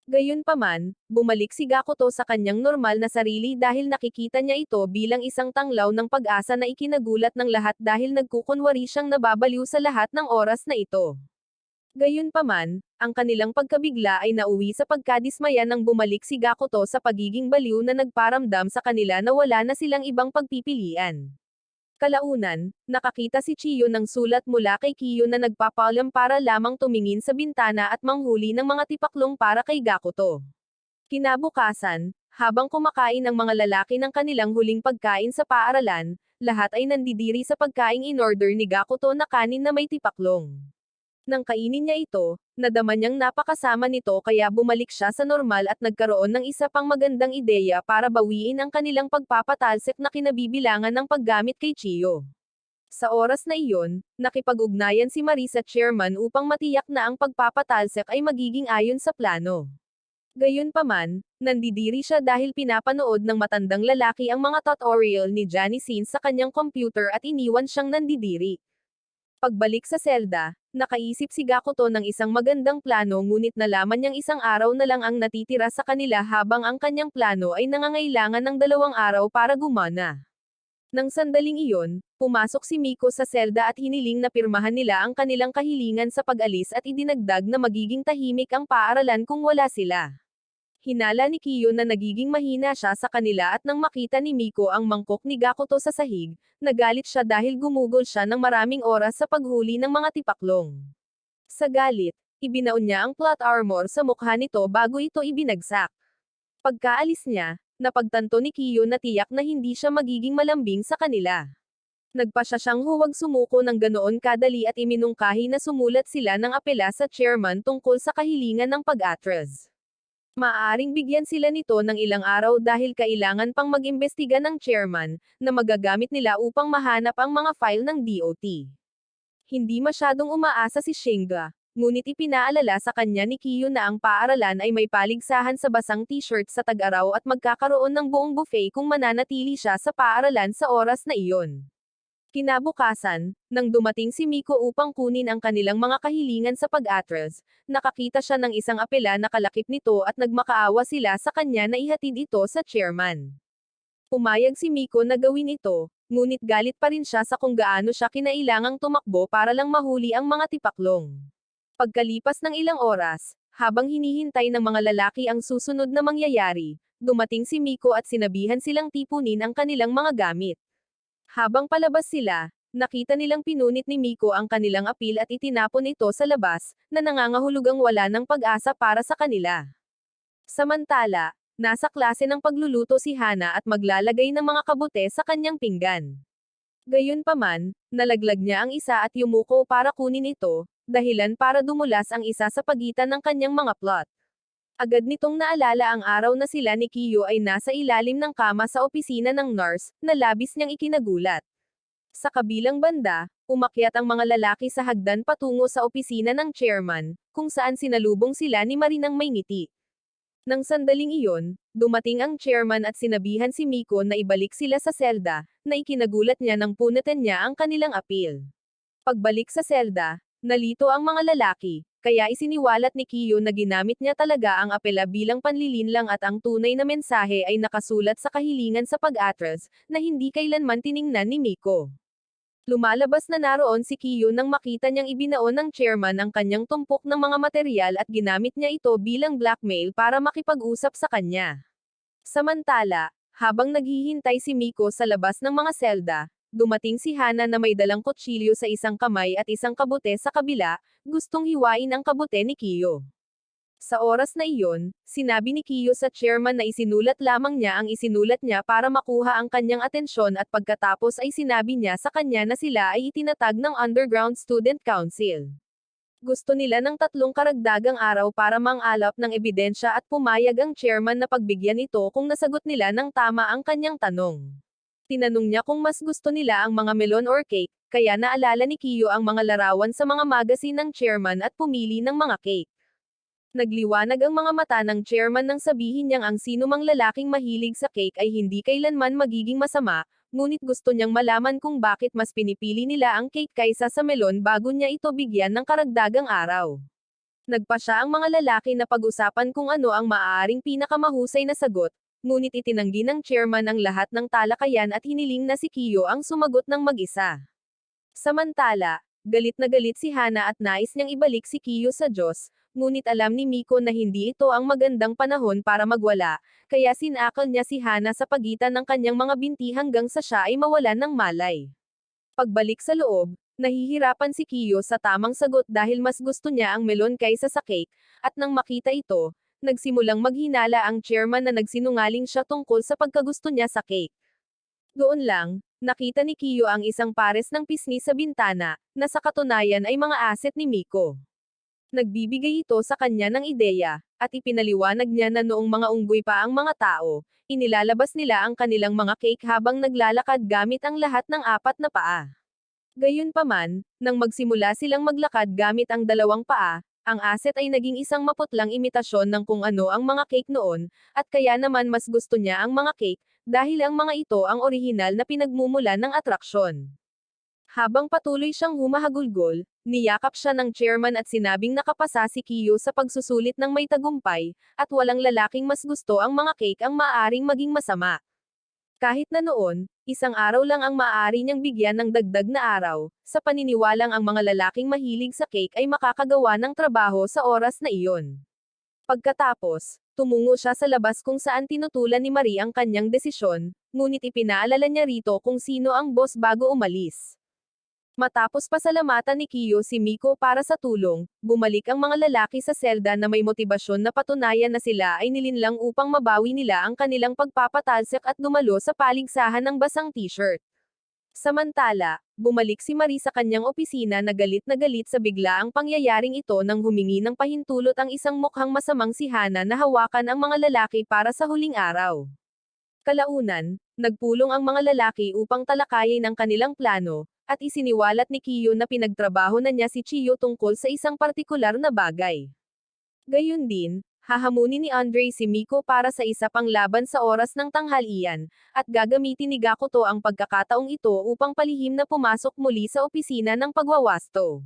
Gayunpaman, bumalik si Gakuto sa kanyang normal na sarili dahil nakikita niya ito bilang isang tanglaw ng pag-asa na ikinagulat ng lahat dahil nagkukunwari siyang nababaliw sa lahat ng oras na ito. Gayunpaman, ang kanilang pagkabigla ay nauwi sa pagkadismaya nang bumalik si Gakuto sa pagiging baliw na nagparamdam sa kanila na wala na silang ibang pagpipilian. Kalaunan, nakakita si Chiyo ng sulat mula kay Kiyo na nagpapaalam para lamang tumingin sa bintana at manghuli ng mga tipaklong para kay Gakuto. Kinabukasan, habang kumakain ang mga lalaki ng kanilang huling pagkain sa paaralan, lahat ay nandidiri sa pagkaing in-order ni Gakuto na kanin na may tipaklong. Nang kainin niya ito, nadama niyang napakasama nito kaya bumalik siya sa normal at nagkaroon ng isa pang magandang ideya para bawiin ang kanilang pagpapatalsik na kinabibilangan ng paggamit kay Chiyo. Sa oras na iyon, nakipag-ugnayan si Marie sa chairman upang matiyak na ang pagpapatalsik ay magiging ayon sa plano. Gayunpaman, nandidiri siya dahil pinapanood ng matandang lalaki ang mga tutorial ni Johnny Sin sa kanyang computer at iniwan siyang nandidiri. Pagbalik sa selda, nakaisip si Gakuto ng isang magandang plano ngunit nalaman niyang isang araw na lang ang natitira sa kanila habang ang kanyang plano ay nangangailangan ng 2 araw para gumana. Nang sandaling iyon, pumasok si Miko sa selda at hiniling na pirmahan nila ang kanilang kahilingan sa pag-alis at idinagdag na magiging tahimik ang paaralan kung wala sila. Hinala ni Kiyo na nagiging mahina siya sa kanila at nang makita ni Miko ang mangkok ni Gakuto sa sahig, nagalit siya dahil gumugol siya ng maraming oras sa paghuli ng mga tipaklong. Sa galit, ibinaon niya ang plot armor sa mukha nito bago ito ibinagsak. Pagkaalis niya, napagtanto ni Kiyo na tiyak na hindi siya magiging malambing sa kanila. Nagpa siya siyang huwag sumuko ng ganoon kadali at iminungkahi na sumulat sila ng apela sa chairman tungkol sa kahilingan ng pag-atras. Maaaring bigyan sila nito ng ilang araw dahil kailangan pang mag-imbestiga ng chairman, na magagamit nila upang mahanap ang mga file ng DOT. Hindi masyadong umaasa si Shinga, ngunit ipinaalala sa kanya ni Kiyo na ang paaralan ay may paligsahan sa basang t-shirt sa tag-araw at magkakaroon ng buong buffet kung mananatili siya sa paaralan sa oras na iyon. Kinabukasan, nang dumating si Miko upang kunin ang kanilang mga kahilingan sa pag-atras, nakakita siya ng isang apela na kalakip nito at nagmakaawa sila sa kanya na ihatid ito sa chairman. Pumayag si Miko na gawin ito, ngunit galit pa rin siya sa kung gaano siya kinailangang tumakbo para lang mahuli ang mga tipaklong. Pagkalipas ng ilang oras, habang hinihintay ng mga lalaki ang susunod na mangyayari, dumating si Miko at sinabihan silang tipunin ang kanilang mga gamit. Habang palabas sila, nakita nilang pinunit ni Miko ang kanilang apil at itinapon ito sa labas, na nangangahulugang wala ng pag-asa para sa kanila. Samantala, nasa klase ng pagluluto si Hana at maglalagay ng mga kabute sa kanyang pinggan. Gayunpaman, nalaglag niya ang isa at yumuko para kunin ito, dahilan para dumulas ang isa sa pagitan ng kanyang mga plot. Agad nitong naalala ang araw na sila ni Kiyo ay nasa ilalim ng kama sa opisina ng nurse, na labis niyang ikinagulat. Sa kabilang banda, umakyat ang mga lalaki sa hagdan patungo sa opisina ng chairman, kung saan sinalubong sila ni Marinang may ngiti. Nang sandaling iyon, dumating ang chairman at sinabihan si Miko na ibalik sila sa selda, na ikinagulat niya nang punatan niya ang kanilang apil. Pagbalik sa selda, nalito ang mga lalaki, kaya isiniwalat ni Kiyo na ginamit niya talaga ang apela bilang panlilinlang at ang tunay na mensahe ay nakasulat sa kahilingan sa pag-atras, na hindi kailanman tiningnan ni Miko. Lumalabas na naroon si Kiyo nang makita niyang ibinaon ng chairman ang kanyang tumpok ng mga material at ginamit niya ito bilang blackmail para makipag-usap sa kanya. Samantala, habang naghihintay si Miko sa labas ng mga selda, dumating si Hana na may dalang kutsilyo sa isang kamay at isang kabute sa kabila, gustong hiwain ang kabute ni Kiyo. Sa oras na iyon, sinabi ni Kiyo sa chairman na isinulat lamang niya ang isinulat niya para makuha ang kanyang atensyon at pagkatapos ay sinabi niya sa kanya na sila ay itinatag ng Underground Student Council. Gusto nila ng 3 karagdagang araw para mang-alap ng ebidensya at pumayag ang chairman na pagbigyan ito kung nasagot nila ng tama ang kanyang tanong. Tinanong niya kung mas gusto nila ang mga melon or cake, kaya naalala ni Kiyo ang mga larawan sa mga magazine ng chairman at pumili ng mga cake. Nagliwanag ang mga mata ng chairman nang sabihin niyang ang sinumang lalaking mahilig sa cake ay hindi kailanman magiging masama, ngunit gusto niyang malaman kung bakit mas pinipili nila ang cake kaysa sa melon bago niya ito bigyan ng karagdagang araw. Nagpa siya ang mga lalaki na pag-usapan kung ano ang maaaring pinakamahusay na sagot, ngunit itinanggi ng chairman ang lahat ng talakayan at hiniling na si Kiyo ang sumagot ng mag-isa. Samantala, galit na galit si Hana at nais niyang ibalik si Kiyo sa Diyos, ngunit alam ni Miko na hindi ito ang magandang panahon para magwala, kaya sinakal niya si Hana sa pagitan ng kanyang mga binti hanggang sa siya ay mawalan ng malay. Pagbalik sa loob, nahihirapan si Kiyo sa tamang sagot dahil mas gusto niya ang melon kaysa sa cake, at nang makita ito, nagsimulang maghinala ang chairman na nagsinungaling siya tungkol sa pagkagusto niya sa cake. Doon lang, nakita ni Kiyo ang isang pares ng pisngi sa bintana, na sa katunayan ay mga asset ni Miko. Nagbibigay ito sa kanya ng ideya, at ipinaliwanag niya na noong mga unggoy pa ang mga tao, inilalabas nila ang kanilang mga cake habang naglalakad gamit ang lahat ng 4 na paa. Gayunpaman, nang magsimula silang maglakad gamit ang 2 paa, ang asset ay naging isang maputlang imitasyon ng kung ano ang mga cake noon, at kaya naman mas gusto niya ang mga cake, dahil ang mga ito ang orihinal na pinagmumulan ng atraksyon. Habang patuloy siyang humahagulgol, niyakap siya ng chairman at sinabing nakapasa si Kiyo sa pagsusulit ng may tagumpay, at walang lalaking mas gusto ang mga cake ang maaaring maging masama. Kahit na noon, isang araw lang ang maaari niyang bigyan ng dagdag na araw, sa paniniwalang ang mga lalaking mahilig sa cake ay makakagawa ng trabaho sa oras na iyon. Pagkatapos, tumungo siya sa labas kung saan tinutulan ni Marie ang kanyang desisyon, ngunit ipinaalala niya rito kung sino ang boss bago umalis. Matapos pasalamatan ni Kiyo si Miko para sa tulong, bumalik ang mga lalaki sa selda na may motibasyon na patunayan na sila ay nilinlang upang mabawi nila ang kanilang pagpapatalsik at dumalo sa paligsahan ng basang t-shirt. Samantala, bumalik si Marie sa kanyang opisina na galit sa biglaang pangyayaring ito nang humingi ng pahintulot ang isang mukhang masamang si Hana na hawakan ang mga lalaki para sa huling araw. Kalaunan, nagpulong ang mga lalaki upang talakayin ang kanilang plano, at isiniwalat ni Kiyo na pinagtrabaho na niya si Chiyo tungkol sa isang partikular na bagay. Gayun din, hahamunin ni Andre si Miko para sa isa pang laban sa oras ng tanghalian, at gagamitin ni Gakuto ang pagkakataong ito upang palihim na pumasok muli sa opisina ng pagwawasto.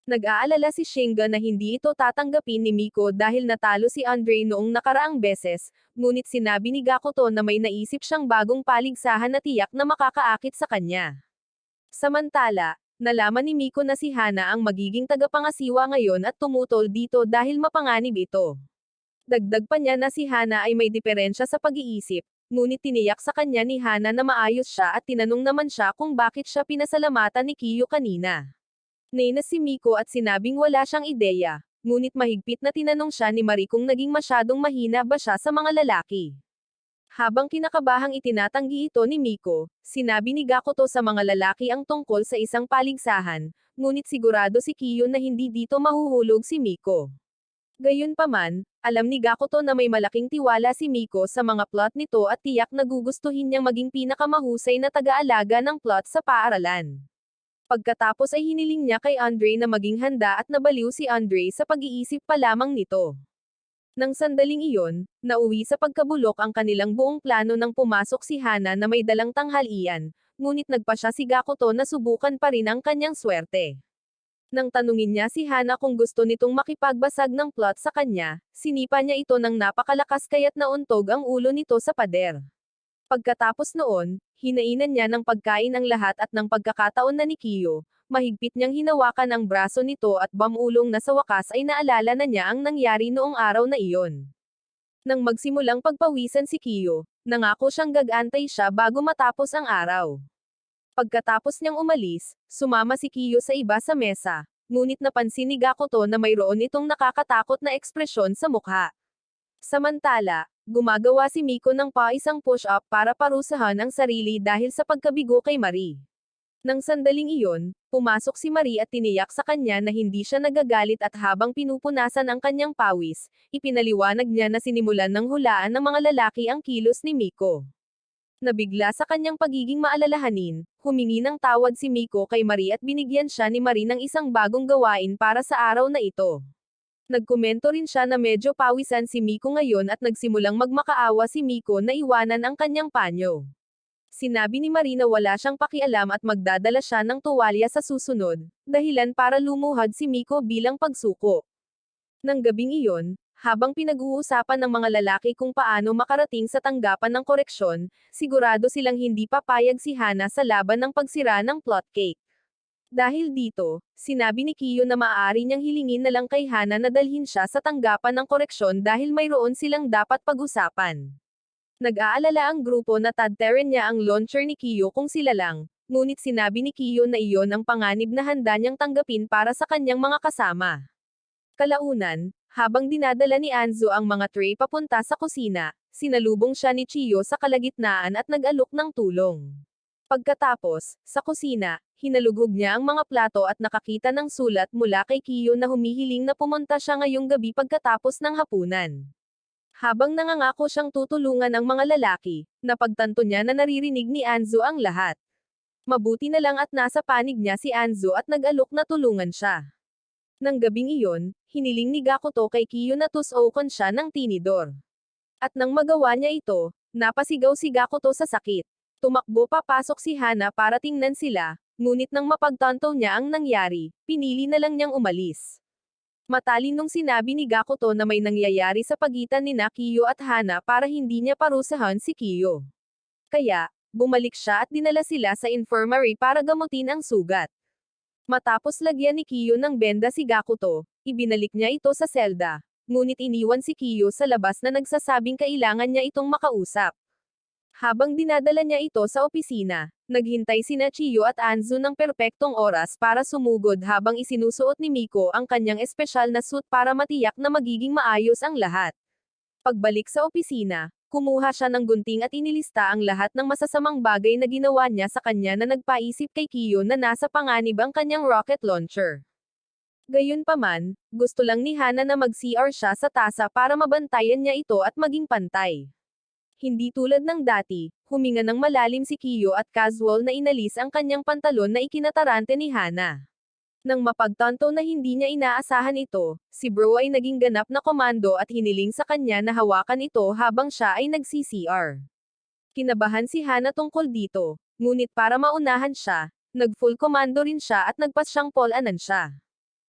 Nag-aalala si Shinga na hindi ito tatanggapin ni Miko dahil natalo si Andre noong nakaraang beses, ngunit sinabi ni Gakuto na may naisip siyang bagong paligsahan na tiyak na makakaakit sa kanya. Samantala, nalaman ni Miko na si Hana ang magiging tagapangasiwa ngayon at tumutol dito dahil mapanganib ito. Dagdag pa niya na si Hana ay may diferensya sa pag-iisip, ngunit tiniyak sa kanya ni Hana na maayos siya at tinanong naman siya kung bakit siya pinasalamatan ni Kiyo kanina. Nainis si Miko at sinabing wala siyang ideya, ngunit mahigpit na tinanong siya ni Marie kung naging masyadong mahina ba siya sa mga lalaki. Habang kinakabahang itinatanggi ito ni Miko, sinabi ni Gakuto sa mga lalaki ang tungkol sa isang paligsahan, ngunit sigurado si Kiyo na hindi dito mahuhulog si Miko. Gayunpaman, alam ni Gakuto na may malaking tiwala si Miko sa mga plot nito at tiyak na gugustuhin niyang maging pinakamahusay na tagaalaga ng plot sa paaralan. Pagkatapos ay hiniling niya kay Andre na maging handa at nabaliw si Andre sa pag-iisip pa lamang nito. Nang sandaling iyon, nauwi sa pagkabulok ang kanilang buong plano nang pumasok si Hana na may dalang tanghalian, ngunit nagpasya si Gakuto na subukan pa rin ang kanyang swerte. Nang tanungin niya si Hana kung gusto nitong makipagbasag ng plot sa kanya, sinipa niya ito ng napakalakas kaya't nauntog ang ulo nito sa pader. Pagkatapos noon, hinainan niya ng pagkain ang lahat at ng pagkakataon na ni Kiyo, mahigpit niyang hinawakan ang braso nito at bamulong na sa wakas ay naalala na niya ang nangyari noong araw na iyon. Nang magsimulang pagpawisan si Kiyo, nangako siyang gagantay siya bago matapos ang araw. Pagkatapos niyang umalis, sumama si Kiyo sa iba sa mesa, ngunit napansin ni Gakuto na mayroon itong nakakatakot na ekspresyon sa mukha. Samantala, gumagawa si Miko ng isang push-up para parusahan ang sarili dahil sa pagkabigo kay Marie. Nang sandaling iyon, pumasok si Marie at tiniyak sa kanya na hindi siya nagagalit at habang pinupunasan ang kanyang pawis, ipinaliwanag niya na sinimulan ng hulaan ng mga lalaki ang kilos ni Miko. Nabigla sa kanyang pagiging maalalahanin, humingi ng tawad si Miko kay Marie at binigyan siya ni Marie ng isang bagong gawain para sa araw na ito. Nagkomento rin siya na medyo pawisan si Miko ngayon at nagsimulang magmakaawa si Miko na iwanan ang kanyang panyo. Sinabi ni Marie na wala siyang pakialam at magdadala siya ng tuwalya sa susunod, dahilan para lumuhad si Miko bilang pagsuko. Nang gabing iyon, habang pinag-uusapan ng mga lalaki kung paano makarating sa tanggapan ng koreksyon, sigurado silang hindi papayag si Hana sa laban ng pagsira ng plot cake. Dahil dito, sinabi ni Kiyo na maaari niyang hilingin na lang kay Hana na dalhin siya sa tanggapan ng koreksyon dahil mayroon silang dapat pag-usapan. Nag-aalala ang grupo na tadterin niya ang launcher ni Kiyo kung sila lang, ngunit sinabi ni Kiyo na iyon ang panganib na handa niyang tanggapin para sa kanyang mga kasama. Kalaunan, habang dinadala ni Anzo ang mga tray papunta sa kusina, sinalubong siya ni Chiyo sa kalagitnaan at nag-alok ng tulong. Pagkatapos, sa kusina, hinalugog niya ang mga plato at nakakita ng sulat mula kay Kiyo na humihiling na pumunta siya ngayong gabi pagkatapos ng hapunan. Habang nangangako siyang tutulungan ang mga lalaki, napagtanto niya na naririnig ni Anzo ang lahat. Mabuti na lang at nasa panig niya si Anzo at nag-alok na tulungan siya. Nang gabing iyon, hiniling ni Gakuto kay Kiyo na tusokan siya ng tinidor. At nang magawa niya ito, napasigaw si Gakuto sa sakit. Tumakbo papasok si Hana para tingnan sila, ngunit nang mapagtanto niya ang nangyari, pinili na lang niyang umalis. Matalinong sinabi ni Gakuto na may nangyayari sa pagitan ni Kiyo at Hana para hindi niya parusahan si Kiyo. Kaya, bumalik siya at dinala sila sa infirmary para gamutin ang sugat. Matapos lagyan ni Kiyo ng benda si Gakuto, ibinalik niya ito sa selda, ngunit iniwan si Kiyo sa labas na nagsasabing kailangan niya itong makausap. Habang dinadala niya ito sa opisina, naghintay sina Chiyo at Anzu ng perpektong oras para sumugod habang isinusuot ni Miko ang kanyang espesyal na suit para matiyak na magiging maayos ang lahat. Pagbalik sa opisina, kumuha siya ng gunting at inilista ang lahat ng masasamang bagay na ginawa niya sa kanya na nagpaisip kay Kiyo na nasa panganib ang kanyang rocket launcher. Gayunpaman, gusto lang ni Hana na mag-CR siya sa tasa para mabantayan niya ito at maging pantay. Hindi tulad ng dati, huminga ng malalim si Kiyo at casual na inalis ang kanyang pantalon na ikinatarante ni Hana. Nang mapagtanto na hindi niya inaasahan ito, si Bro ay naging ganap na komando at hiniling sa kanya na hawakan ito habang siya ay nag-CCR. Kinabahan si Hana tungkol dito, ngunit para maunahan siya, nag-full komando rin siya at nagpasyang polanan siya.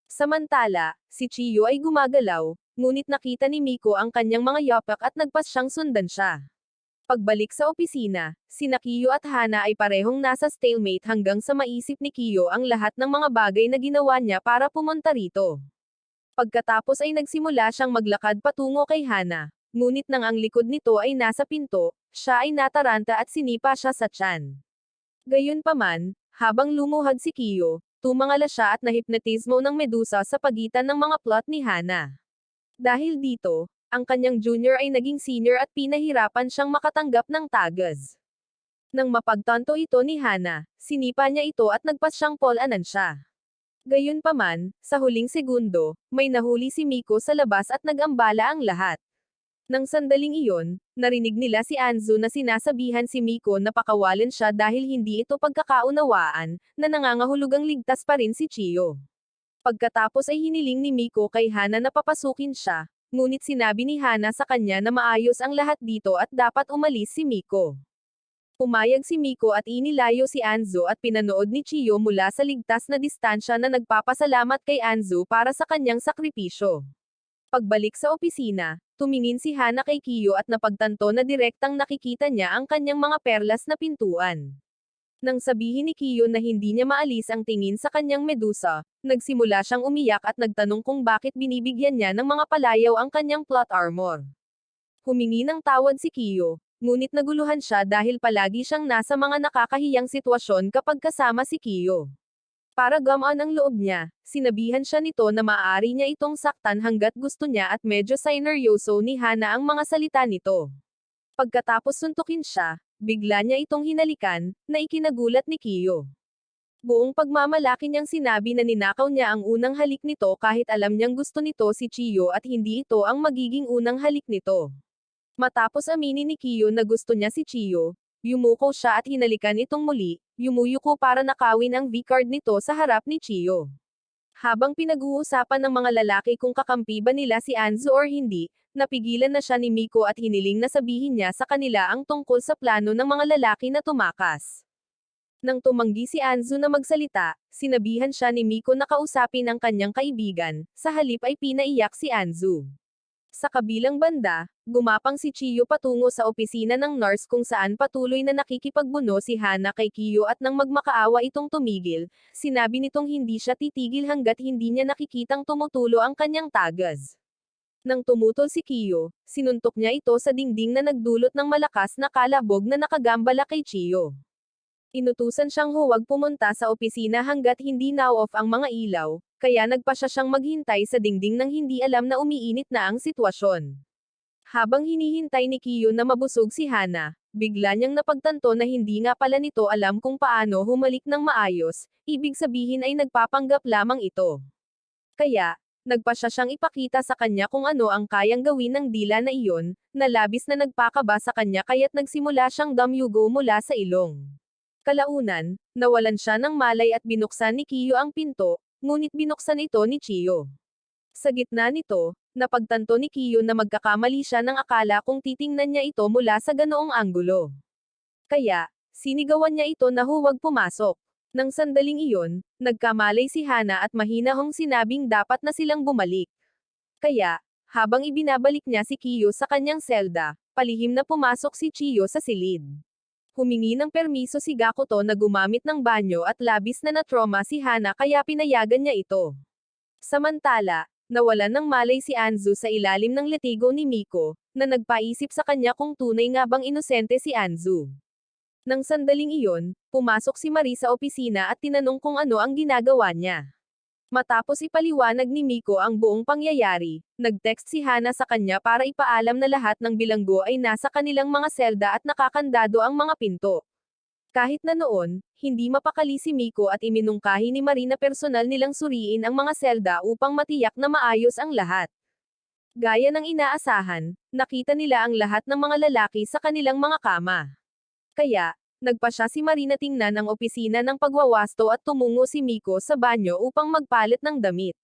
Samantala, si Chiyo ay gumagalaw, ngunit nakita ni Miko ang kanyang mga yapak at nagpasyang sundan siya. Pagbalik sa opisina, sina Kiyo at Hana ay parehong nasa stalemate hanggang sa maisip ni Kiyo ang lahat ng mga bagay na ginawa niya para pumunta rito. Pagkatapos ay nagsimula siyang maglakad patungo kay Hana, ngunit nang ang likod nito ay nasa pinto, siya ay nataranta at sinipa siya sa tiyan. Gayunpaman, habang lumuhad si Kiyo, tumangala siya at nahipnotismo ng medusa sa pagitan ng mga plot ni Hana. Dahil dito, ang kanyang junior ay naging senior at pinahirapan siyang makatanggap ng tagas. Nang mapagtanto ito ni Hana, sinipa niya ito at nagpas siyang polanan siya. Gayunpaman, sa huling segundo, may nahuli si Miko sa labas at nag-ambala ang lahat. Nang sandaling iyon, narinig nila si Anzu na sinasabihan si Miko na pakawalan siya dahil hindi ito pagkakaunawaan, na nangangahulugang ligtas pa rin si Chiyo. Pagkatapos ay hiniling ni Miko kay Hana na papasukin siya, ngunit sinabi ni Hana sa kanya na maayos ang lahat dito at dapat umalis si Miko. Pumayag si Miko at inilayo si Anzu at pinanood ni Chiyo mula sa ligtas na distansya na nagpapasalamat kay Anzu para sa kanyang sakripisyo. Pagbalik sa opisina, tumingin si Hana kay Kiyo at napagtanto na direktang nakikita niya ang kanyang mga perlas na pintuan. Nang sabihin ni Kiyo na hindi niya maalis ang tingin sa kanyang medusa, nagsimula siyang umiyak at nagtanong kung bakit binibigyan niya ng mga palayaw ang kanyang plot armor. Humingi ng tawad si Kiyo, ngunit naguluhan siya dahil palagi siyang nasa mga nakakahiyang sitwasyon kapag kasama si Kiyo. Para gamaan ang loob niya, sinabihan siya nito na maaari niya itong saktan hanggat gusto niya at medyo sineryoso ni Hana ang mga salita nito. Pagkatapos suntukin siya, bigla niya itong hinalikan, na ikinagulat ni Kiyo. Buong pagmamalaki niyang sinabi na ninakaw niya ang unang halik nito kahit alam niyang gusto nito si Chiyo at hindi ito ang magiging unang halik nito. Matapos aminin ni Kiyo na gusto niya si Chiyo, yumuko siya at hinalikan itong muli, yumuyuko para nakawin ang V-card nito sa harap ni Chiyo. Habang pinag-uusapan ng mga lalaki kung kakampi ba nila si Anzu or hindi, napigilan na siya ni Miko at hiniling na sabihin niya sa kanila ang tungkol sa plano ng mga lalaki na tumakas. Nang tumanggi si Anzu na magsalita, sinabihan siya ni Miko na kausapin ang kanyang kaibigan, sa halip ay pinaiyak si Anzu. Sa kabilang banda, gumapang si Chiyo patungo sa opisina ng nurse kung saan patuloy na nakikipagbuno si Hana kay Kiyo at nang magmakaawa itong tumigil, sinabi nitong hindi siya titigil hanggat hindi niya nakikitang tumutulo ang kanyang tagas. Nang tumutol si Kiyo, sinuntok niya ito sa dingding na nagdulot ng malakas na kalabog na nakagambala kay Chiyo. Inutusan siyang huwag pumunta sa opisina hanggat hindi na-off ang mga ilaw, kaya nagpa siya siyang maghintay sa dingding nang hindi alam na umiinit na ang sitwasyon. Habang hinihintay ni Kiyo na mabusog si Hana, bigla niyang napagtanto na hindi nga pala nito alam kung paano humalik ng maayos, ibig sabihin ay nagpapanggap lamang ito. Kaya, nagpa siya siyang ipakita sa kanya kung ano ang kayang gawin ng dila na iyon, na labis na nagpakaba sa kanya kaya't nagsimula siyang damyugo mula sa ilong. Kalaunan, nawalan siya ng malay at binuksan ni Kiyo ang pinto, ngunit binuksan ito ni Chiyo. Sa gitna nito, napagtanto ni Kiyo na magkakamali siya ng akala kung titingnan niya ito mula sa ganoong anggulo. Kaya, sinigawan niya ito na huwag pumasok. Nang sandaling iyon, nagkamalay si Hana at mahinahong sinabing dapat na silang bumalik. Kaya, habang ibinabalik niya si Kiyo sa kanyang selda, palihim na pumasok si Chiyo sa silid. Humingi ng permiso si Gakuto na gumamit ng banyo at labis na na-trauma si Hana kaya pinayagan niya ito. Samantala, nawalan ng malay si Anzu sa ilalim ng litigo ni Miko, na nagpaisip sa kanya kung tunay nga bang inosente si Anzu. Nang sandaling iyon, pumasok si Marie sa opisina at tinanong kung ano ang ginagawa niya. Matapos ipaliwanag ni Miko ang buong pangyayari, nag-text si Hana sa kanya para ipaalam na lahat ng bilanggo ay nasa kanilang mga selda at nakakandado ang mga pinto. Kahit na noon, hindi mapakali si Miko at iminungkahi ni Marie na personal nilang suriin ang mga selda upang matiyak na maayos ang lahat. Gaya ng inaasahan, nakita nila ang lahat ng mga lalaki sa kanilang mga kama. Kaya, nagpa siya si Marie na tingnan ang opisina ng pagwawasto at tumungo si Miko sa banyo upang magpalit ng damit.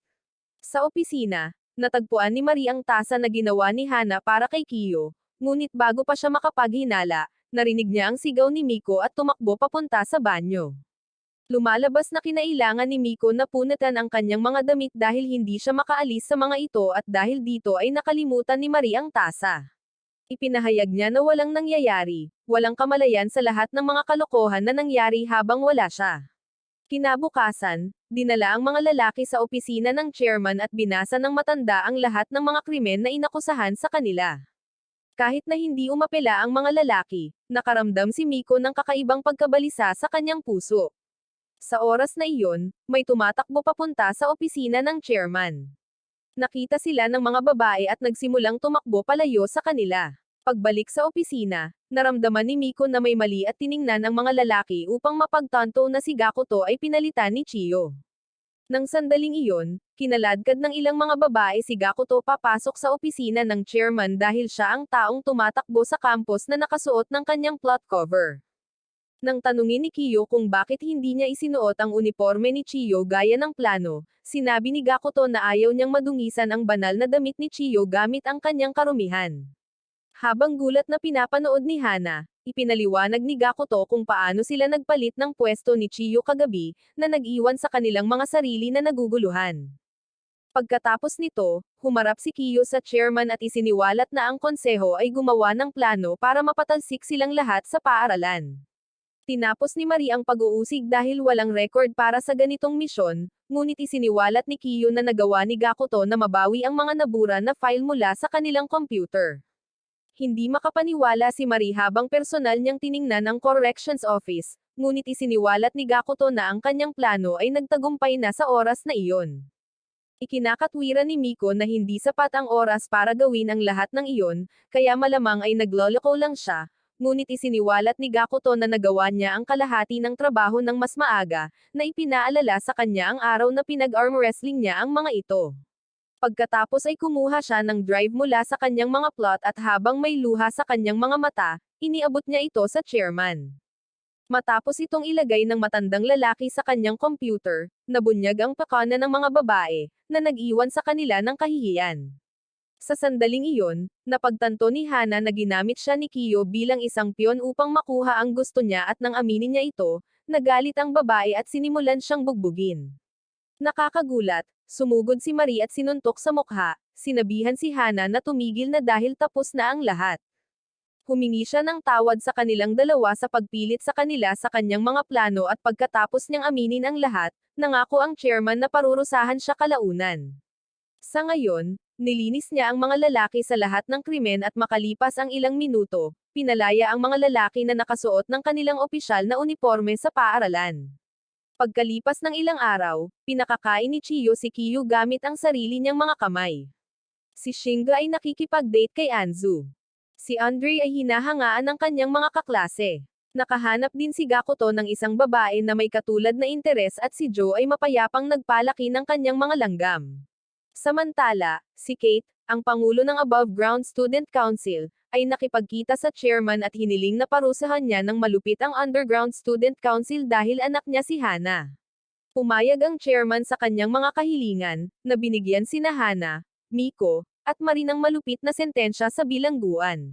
Sa opisina, natagpuan ni Marie ang tasa na ginawa ni Hana para kay Kiyo, ngunit bago pa siya makapaghinala, narinig niya ang sigaw ni Miko at tumakbo papunta sa banyo. Lumalabas na kinailangan ni Miko na punatan ang kanyang mga damit dahil hindi siya makaalis sa mga ito at dahil dito ay nakalimutan ni Marie ang tasa. Ipinahayag niya na walang nangyayari, walang kamalayan sa lahat ng mga kalokohan na nangyari habang wala siya. Kinabukasan, dinala ang mga lalaki sa opisina ng chairman at binasa ng matanda ang lahat ng mga krimen na inakusahan sa kanila. Kahit na hindi umapela ang mga lalaki, nakaramdam si Miko ng kakaibang pagkabalisa sa kanyang puso. Sa oras na iyon, may tumatakbo papunta sa opisina ng chairman. Nakita sila ng mga babae at nagsimulang tumakbo palayo sa kanila. Pagbalik sa opisina, naramdaman ni Miko na may mali at tiningnan ang mga lalaki upang mapagtanto na si Gakuto ay pinalitan ni Chiyo. Nang sandaling iyon, kinaladkad ng ilang mga babae si Gakuto papasok sa opisina ng chairman dahil siya ang taong tumatakbo sa campus na nakasuot ng kanyang plot cover. Nang tanungin ni Kiyo kung bakit hindi niya isinuot ang uniforme ni Chiyo gaya ng plano, sinabi ni Gakuto na ayaw niyang madungisan ang banal na damit ni Chiyo gamit ang kanyang karumihan. Habang gulat na pinapanood ni Hana, ipinaliwanag ni Gakuto kung paano sila nagpalit ng pwesto ni Chiyo kagabi, na nag-iwan sa kanilang mga sarili na naguguluhan. Pagkatapos nito, humarap si Kiyo sa chairman at isiniwalat na ang konseho ay gumawa ng plano para mapatalsik silang lahat sa paaralan. Tinapos ni Marie ang pag-uusig dahil walang record para sa ganitong misyon, ngunit isiniwalat ni Kiyo na nagawa ni Gakuto na mabawi ang mga nabura na file mula sa kanilang computer. Hindi makapaniwala si Marie habang personal niyang tiningnan ang corrections office, ngunit isiniwalat ni Gakuto na ang kanyang plano ay nagtagumpay na sa oras na iyon. Ikinakatwiran ni Miko na hindi sapat ang oras para gawin ang lahat ng iyon, kaya malamang ay nagloloko lang siya, ngunit isiniwalat ni Gakuto na nagawa niya ang kalahati ng trabaho ng mas maaga, na ipinaalala sa kanya ang araw na pinag-arm wrestling niya ang mga ito. Pagkatapos ay kumuha siya ng drive mula sa kanyang mga plot at habang may luha sa kanyang mga mata, iniabot niya ito sa chairman. Matapos itong ilagay ng matandang lalaki sa kanyang computer, nabunyag ang pakana ng mga babae, na nag-iwan sa kanila ng kahihiyan. Sa sandaling iyon, napagtanto ni Hana na ginamit siya ni Kiyo bilang isang piyon upang makuha ang gusto niya at nang aminin niya ito, nagalit ang babae at sinimulan siyang bugbugin. Nakakagulat, sumugod si Marie at sinuntok sa mukha, sinabihan si Hana na tumigil na dahil tapos na ang lahat. Humingi siya ng tawad sa kanilang dalawa sa pagpilit sa kanila sa kanyang mga plano at pagkatapos niyang aminin ang lahat, nangako ang chairman na parurusahan siya kalaunan. Sa ngayon, nilinis niya ang mga lalaki sa lahat ng krimen at makalipas ang ilang minuto, pinalaya ang mga lalaki na nakasuot ng kanilang opisyal na uniforme sa paaralan. Pagkalipas ng ilang araw, pinakakain ni Chiyo si Kiyo gamit ang sarili niyang mga kamay. Si Shinga ay nakikipag-date kay Anzu. Si Andre ay hinahangaan ng kanyang mga kaklase. Nakahanap din si Gakuto ng isang babae na may katulad na interes at si Joe ay mapayapang nagpalaki ng kanyang mga langgam. Samantala, si Kate, ang pangulo ng Above Ground Student Council, ay nakipagkita sa chairman at hiniling na parusahan niya ng malupit ang Underground Student Council dahil anak niya si Hana. Pumayag ang chairman sa kanyang mga kahilingan, na binigyan sina Hana, Miko, at Marie ng malupit na sentensya sa bilangguan.